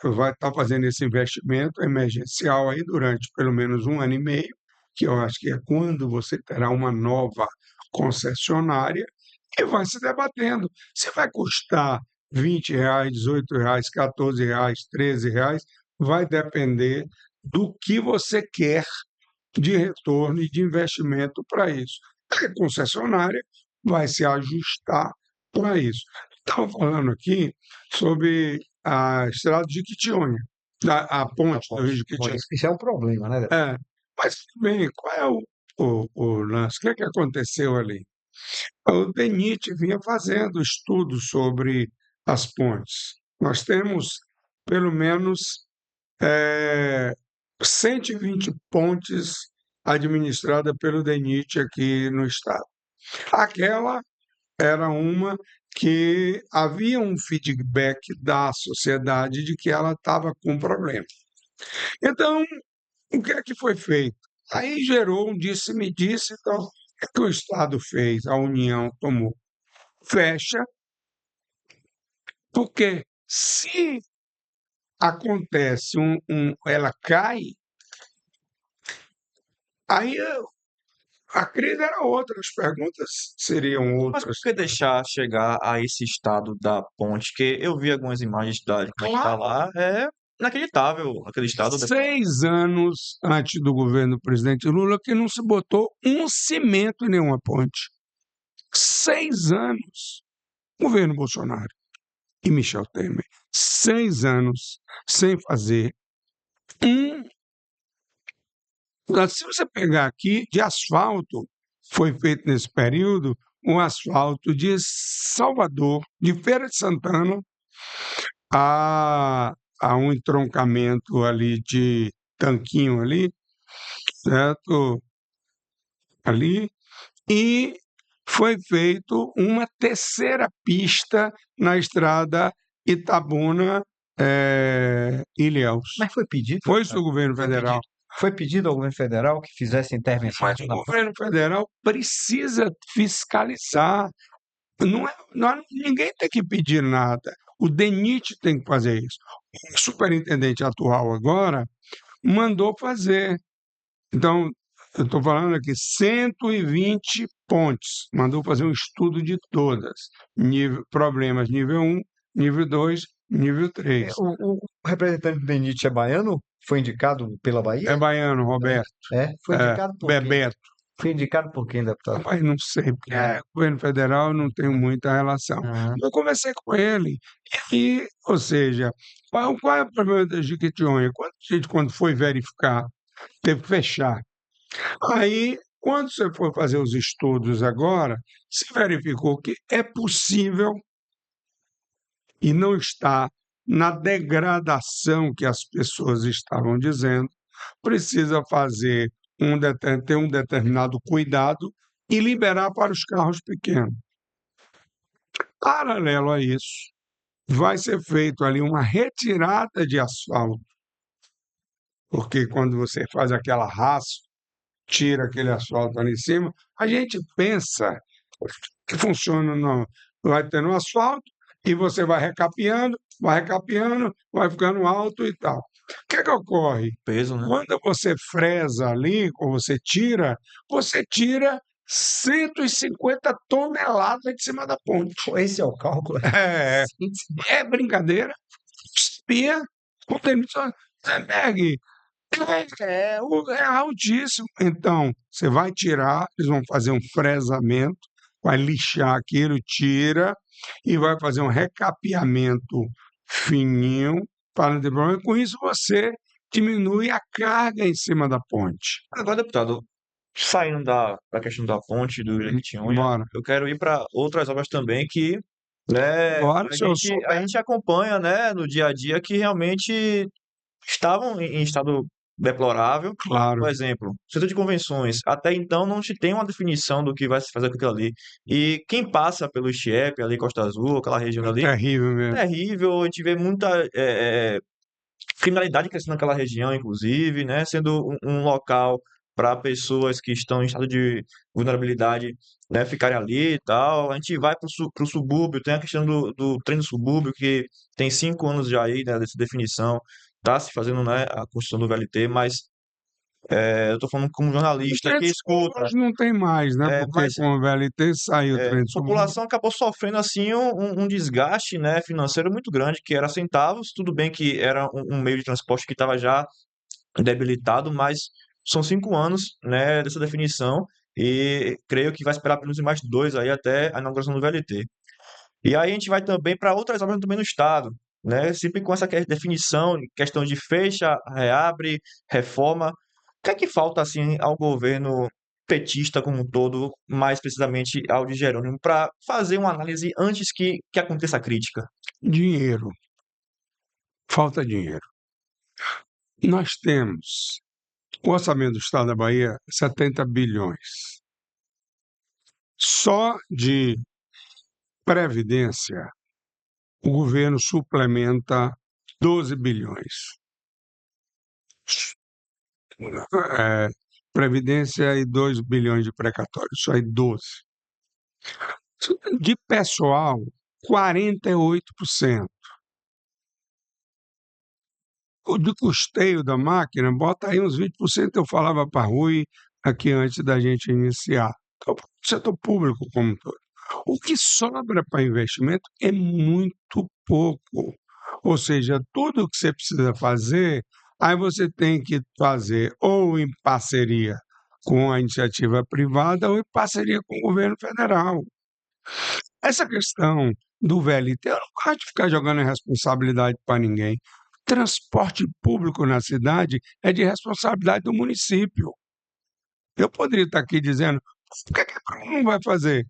Vai estar fazendo esse investimento emergencial aí durante pelo menos 1 ano e meio, que eu acho que é quando você terá uma nova concessionária, e vai se debatendo. Se vai custar R$ 20, R$ 18, R$ 14, R$ 13, vai depender do que você quer de retorno e de investimento para isso. A concessionária vai se ajustar para isso. Estava falando aqui sobre a estrada de Jequitinhonha, a ponte do Rio de bom, Jequitinhonha. isso é um problema, né, deputado? É, mas, bem, qual é o lance? O que é que aconteceu ali? O DENIT vinha fazendo estudos sobre as pontes. Nós temos, pelo menos, 120 pontes administradas pelo DENIT aqui no estado. Aquela era uma que havia um feedback da sociedade de que ela estava com problema. Então, o que é que foi feito? Aí gerou um disse-me-disse, então, o que é que o Estado fez? A União tomou. Fecha, porque se acontece ela cai, aí a crise era outra, as perguntas seriam Mas por outras. que deixar chegar a esse estado da ponte? Que eu vi algumas imagens de como é que tá Claro, lá, é inacreditável aquele estado. 6 anos antes do governo do presidente Lula que não se botou um cimento em nenhuma ponte. 6 anos. Governo Bolsonaro e Michel Temer. 6 anos sem fazer um. Se você pegar aqui, de asfalto, foi feito nesse período um asfalto de Salvador, de Feira de Santana, a um entroncamento ali de Tanquinho ali, certo? Ali, e foi feito uma terceira pista na estrada Itabuna, Ilhéus. Mas foi pedido, Foi isso o governo federal. foi pedido ao governo federal que fizesse intervenção Mas o na governo federal precisa fiscalizar. Ninguém tem que pedir nada. O DENIT tem que fazer isso. O superintendente atual agora mandou fazer. Então, Eu estou falando aqui 120 pontes. Mandou fazer um estudo de todas. Problemas nível 1, nível 2, nível 3. O representante Benite é baiano? Foi indicado pela É Bahia? baiano, Roberto. Foi É, indicado por quem? Bebeto. Foi indicado por quem, deputado? Rapaz, não sei, porque governo federal, não tenho muita relação. Ah, Eu conversei com ele, e, ou seja, qual é o problema da Jequitinhonha? Quando foi verificar, teve que fechar. Aí, quando você for fazer os estudos agora, se verificou que é possível e não está na degradação que as pessoas estavam dizendo, precisa ter um determinado cuidado e liberar para os carros pequenos. Paralelo a isso, vai ser feito ali uma retirada de asfalto, porque quando você faz aquela raça, tira aquele asfalto ali em cima, a gente pensa que funciona, vai tendo asfalto e você vai recapeando, vai ficando alto e tal. O que ocorre? Peso, né? Quando você fresa ali, ou você tira 150 toneladas de cima da ponte. esse é o cálculo. É, é brincadeira. Espia, contaminação, Zembeg, é altíssimo. Então, você vai tirar, eles vão fazer um fresamento, vai lixar aquilo, tira, e vai fazer um recapeamento fininho, para não ter problema. Com isso, você diminui a carga em cima da ponte. Agora, deputado, saindo da questão da ponte do Jequitinhonha, Bora. eu quero ir para outras obras também que, né, Bora, se eu a souber. gente acompanha, né, no dia a dia que realmente estavam em estado deplorável. Claro, Por exemplo, centro de convenções, até então não se tem uma definição do que vai se fazer com aquilo ali. E quem passa pelo Chiep, ali Costa Azul, aquela região é ali, terrível é mesmo. terrível, a gente vê muita criminalidade crescendo naquela região, inclusive, né, sendo um local para pessoas que estão em estado de vulnerabilidade, né, ficarem ali e tal. A gente vai para o subúrbio, tem a questão do trem do subúrbio, que tem 5 anos já aí, né, dessa definição, está se fazendo, né, a construção do VLT, mas eu estou falando como O jornalista trem que de subúrbio escuta, hoje não tem mais, né? Porque mas com o VLT saiu o trem a de subúrbio. população acabou sofrendo assim um desgaste, né, financeiro muito grande, que era centavos. Tudo bem que era um meio de transporte que estava já debilitado, mas são 5 anos, né, dessa definição e creio que vai esperar pelo menos mais 2 aí até a inauguração do VLT. E aí a gente vai também para outras obras também no estado, né, sempre com essa definição, questão de fecha, reabre, reforma. O que é que falta assim ao governo petista como um todo, mais precisamente ao de Jerônimo, para fazer uma análise antes que aconteça a crítica? Dinheiro, falta dinheiro. Nós temos o orçamento do Estado da Bahia, 70 bilhões. Só de previdência, o governo suplementa 12 bilhões. Previdência e 2 bilhões de precatório, isso aí 12. De pessoal, 48%. O de custeio da máquina, bota aí uns 20%, eu falava para a Rui aqui antes da gente iniciar. Então, o setor público como um todo. O que sobra para investimento é muito pouco. Ou seja, tudo que você precisa fazer, aí você tem que fazer ou em parceria com a iniciativa privada ou em parceria com o governo federal. Essa questão do VLT, eu não gosto de ficar jogando responsabilidade para ninguém. Transporte público na cidade é de responsabilidade do município. Eu poderia estar aqui dizendo, por que não vai fazer?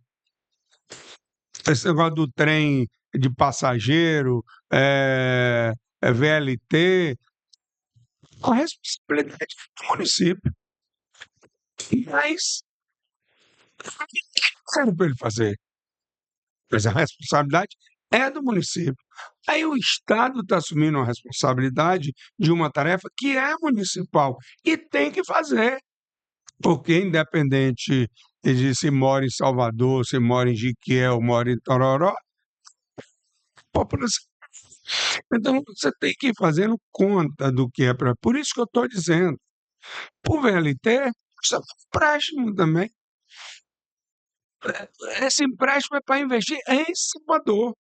Esse negócio do trem de passageiro, VLT, a responsabilidade do município. Mas, o que serve para ele fazer? Mas a responsabilidade é do município. Aí o Estado está assumindo a responsabilidade de uma tarefa que é municipal e tem que fazer, porque independente de se mora em Salvador, se mora em Jiquiel, mora em Tororó, população. Então você tem que ir fazendo conta do que é para. Por isso que eu estou dizendo, o VLT Isso é um empréstimo também. Esse empréstimo é para investir em Salvador.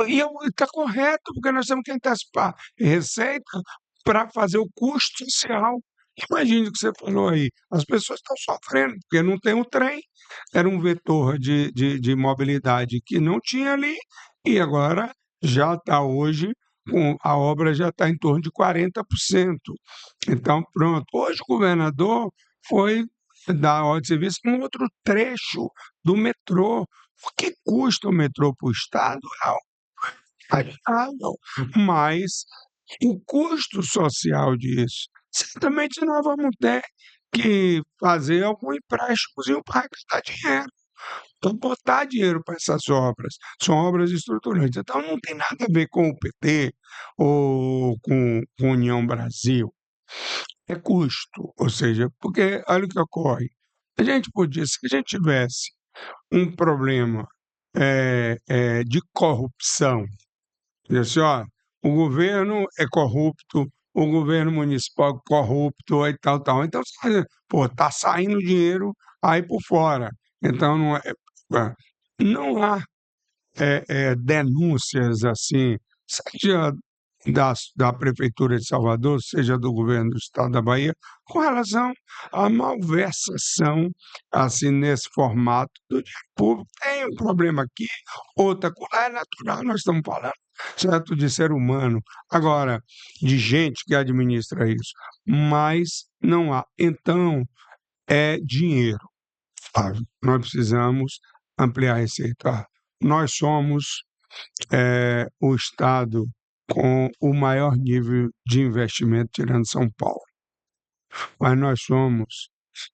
E está correto, porque nós temos que antecipar receita para fazer o custo social. Imagine o que você falou aí, as pessoas estão sofrendo, porque não tem o trem, era um vetor de mobilidade que não tinha ali, e agora já está hoje, a obra já está em torno de 40%. Então, pronto, hoje o governador foi dar ordem de serviço em um outro trecho do metrô. O que custa o metrô para o Estado? Não, mas o custo social disso, certamente nós vamos ter que fazer algum empréstimozinho para arrecadar dinheiro, para botar dinheiro para essas obras. São obras estruturantes. Então não tem nada a ver com o PT ou com União Brasil. É custo, ou seja, porque olha o que ocorre. A gente podia, se a gente tivesse um problema de corrupção, diz assim, ó, o governo é corrupto, o governo municipal é corrupto e tal, tal. Então, pô, tá saindo dinheiro aí por fora. Então, não há denúncias assim, seja da Prefeitura de Salvador, seja do governo do Estado da Bahia, com relação à malversação, assim, nesse formato do dinheiro público. Tem um problema aqui, outra coisa, é natural, nós estamos falando, certo, de ser humano, agora, de gente que administra isso, mas não há. Então, é dinheiro. Nós precisamos ampliar a receita. Nós somos o estado com o maior nível de investimento, tirando São Paulo. Mas nós somos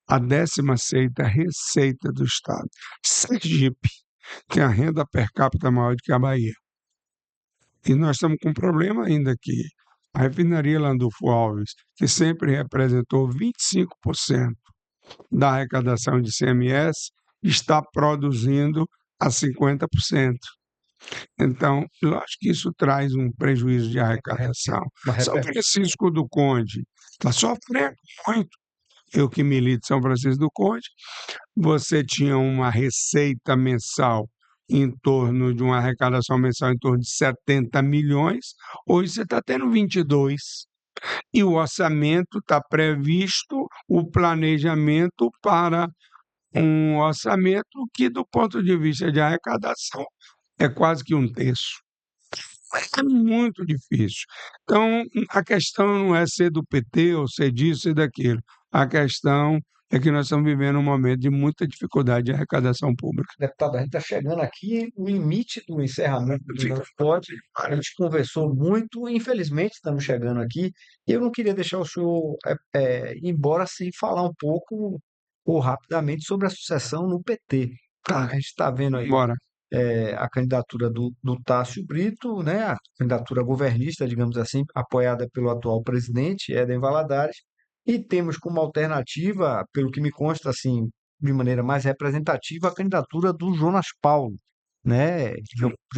a 16ª receita do estado. Sergipe tem a renda per capita maior do que a Bahia. E nós estamos com um problema ainda aqui. A refinaria Landulfo Alves, que sempre representou 25% da arrecadação de ICMS, está produzindo a 50%. Então, eu acho que isso traz um prejuízo de arrecadação. São Francisco do Conde está sofrendo muito. Eu que milito em São Francisco do Conde, você tinha uma receita mensal em torno de uma arrecadação mensal em torno de 70 milhões, hoje você está tendo 22. E o orçamento está previsto, o planejamento para um orçamento que, do ponto de vista de arrecadação, é quase que um terço. É muito difícil. Então, a questão não é ser do PT ou ser disso e daquilo. A questão é que nós estamos vivendo um momento de muita dificuldade de arrecadação pública. Deputado, a gente está chegando aqui no limite do encerramento do nosso pod. A gente conversou muito, infelizmente estamos chegando aqui. E eu não queria deixar o senhor ir embora sem falar um pouco ou rapidamente sobre a sucessão no PT. Tá, A gente está vendo aí bora. a candidatura do Tássio Brito, né, a candidatura governista, digamos assim, apoiada pelo atual presidente, Éden Valadares, e temos como alternativa, pelo que me consta, assim, de maneira mais representativa, a candidatura do Jonas Paulo, né,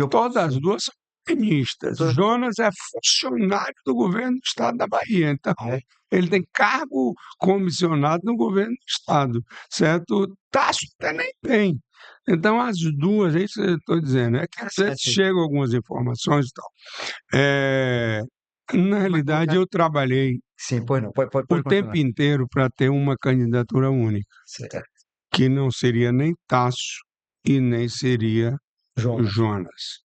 Todas as duas são ministras. Jonas é funcionário do governo do estado da Bahia, então ele tem cargo comissionado no governo do estado, certo? Tássio até nem tem. Então, as duas, é isso que eu estou dizendo, é que às vezes chegam algumas informações e tal. Na realidade, eu trabalhei Sim, pois não, pode o tempo inteiro para ter uma candidatura única, Certo. que não seria nem Tássio e nem seria Jonas.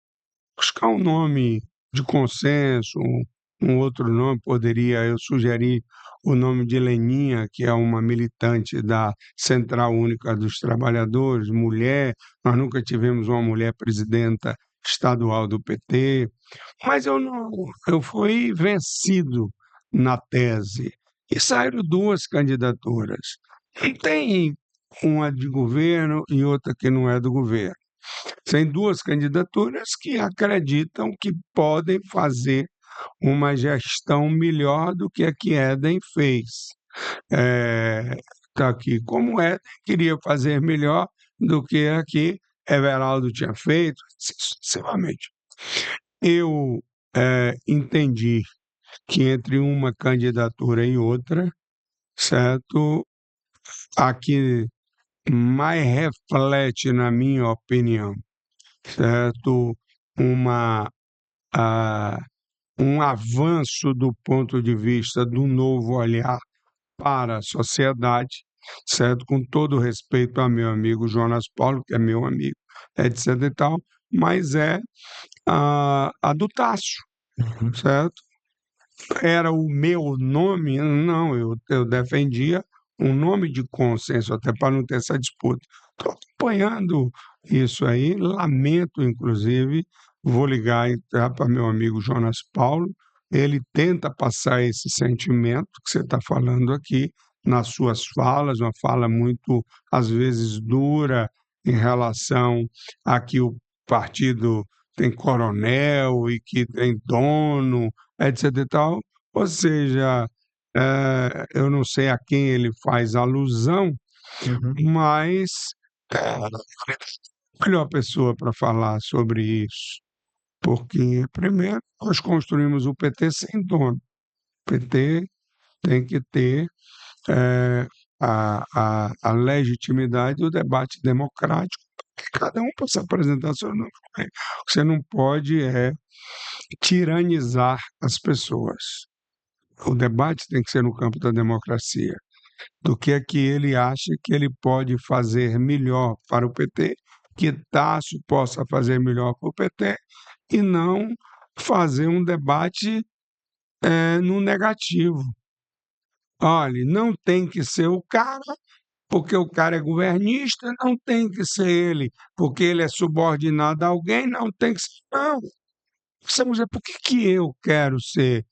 Buscar um nome de consenso, um outro nome, eu sugerir o nome de Leninha, que é uma militante da Central Única dos Trabalhadores, mulher, nós nunca tivemos uma mulher presidenta estadual do PT, mas eu fui vencido na tese, e saíram duas candidaturas. Não tem uma de governo e outra que não é do governo. Tem duas candidaturas que acreditam que podem fazer uma gestão melhor do que a que Éden fez. Está aqui, como Éden queria fazer melhor do que a que Everaldo tinha feito, sucessivamente. Eu entendi que entre uma candidatura e outra, certo, a que mais reflete, na minha opinião, certo? Uma, ah, um avanço do ponto de vista do novo olhar para a sociedade, certo? Com todo respeito a meu amigo Jonas Paulo, que é meu amigo, etc e tal, mas é a do Tássio, Uhum. certo? Era o meu nome? Não, eu defendia um nome de consenso, até para não ter essa disputa. Estou acompanhando isso aí, lamento, inclusive, vou ligar para meu amigo Jonas Paulo, ele tenta passar esse sentimento que você está falando aqui nas suas falas, uma fala muito, às vezes, dura em relação a que o partido tem coronel e que tem dono, etc e tal. Ou seja, eu não sei a quem ele faz alusão, Uhum. mas a melhor pessoa para falar sobre isso, porque, primeiro, nós construímos o PT sem dono. O PT tem que ter a legitimidade do debate democrático. Cada um pode se apresentar seu nome. Você não pode tiranizar as pessoas. O debate tem que ser no campo da democracia, do que é que ele acha que ele pode fazer melhor para o PT, que Tássio possa fazer melhor para o PT, e não fazer um debate no negativo. Olha, não tem que ser o cara, porque o cara é governista, não tem que ser ele, porque ele é subordinado a alguém, não tem que ser. Não. Precisamos dizer por que eu quero ser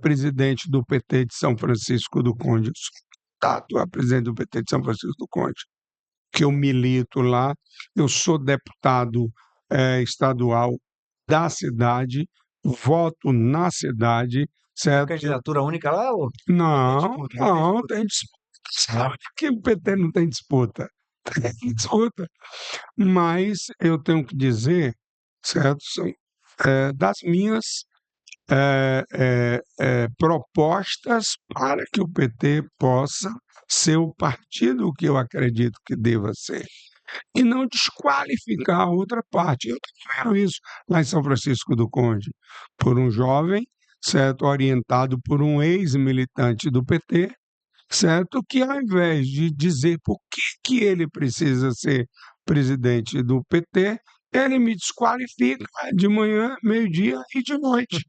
presidente do PT de São Francisco do Conde. Eu sou candidato a presidente do PT de São Francisco do Conde, que eu milito lá, eu sou deputado estadual da cidade, voto na cidade, certo? Candidatura única lá, ou Não, disputa? não, tem disputa. Sabe que o PT não tem disputa? Tem disputa. Mas eu tenho que dizer, certo, são das minhas propostas para que o PT possa ser o partido que eu acredito que deva ser. E não desqualificar a outra parte. Eu estou vendo isso lá em São Francisco do Conde, por um jovem, certo, orientado por um ex-militante do PT, certo, que ao invés de dizer por que ele precisa ser presidente do PT, ele me desqualifica de manhã, meio-dia e de noite.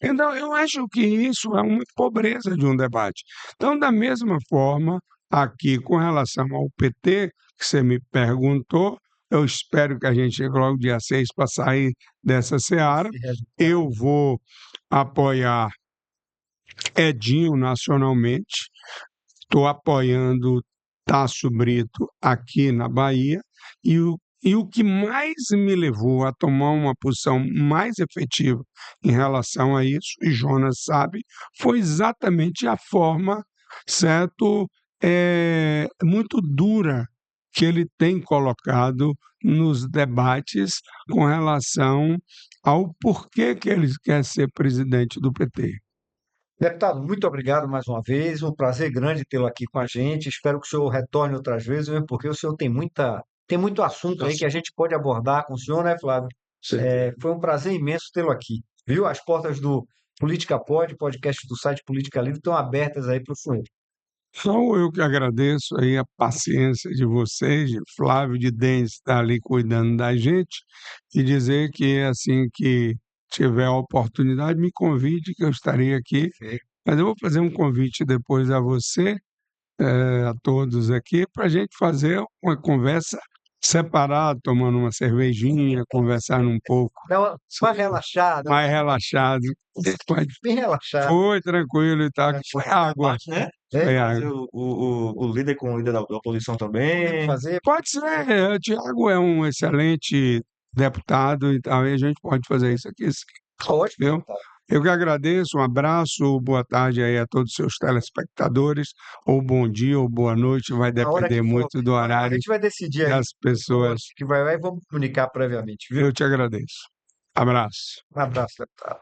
Então, eu acho que isso é uma pobreza de um debate. Então, da mesma forma, aqui com relação ao PT, que você me perguntou, eu espero que a gente chegue logo dia 6 para sair dessa seara. Eu vou apoiar Edinho nacionalmente, estou apoiando Tasso Brito aqui na Bahia, e o que mais me levou a tomar uma posição mais efetiva em relação a isso, e Jonas sabe, foi exatamente a forma, certo, muito dura que ele tem colocado nos debates com relação ao porquê que ele quer ser presidente do PT. Deputado, muito obrigado mais uma vez. Um prazer grande tê-lo aqui com a gente. Espero que o senhor retorne outras vezes, né, porque o senhor tem muito assunto aí que a gente pode abordar com o senhor, né, Flávio? Foi um prazer imenso tê-lo aqui. Viu? As portas do Política Pode, podcast do site Política Livre, estão abertas aí para o senhor. Então, eu que agradeço aí a paciência de vocês, de Flávio de Dentes estar ali cuidando da gente, e dizer que assim que tiver a oportunidade, me convide que eu estarei aqui. Mas eu vou fazer um convite depois a você, a todos aqui, para a gente fazer uma conversa separada, tomando uma cervejinha, conversando um pouco Mais relaxado, mais relaxado. bem relaxado. Foi tranquilo e tal, que foi água. Né? Foi Fazer água. o líder com o líder da oposição também. Fazer Pode ser, o Tiago é um excelente deputado e tal, e a gente pode fazer isso aqui, sim, ótimo, viu? deputado. Eu que agradeço, um abraço, boa tarde aí a todos os seus telespectadores, ou bom dia ou boa noite, vai Na hora que depender for, muito do a horário gente vai decidir aí das pessoas. que vai lá e vamos comunicar previamente, viu? Eu te agradeço. Abraço. Um abraço, deputado.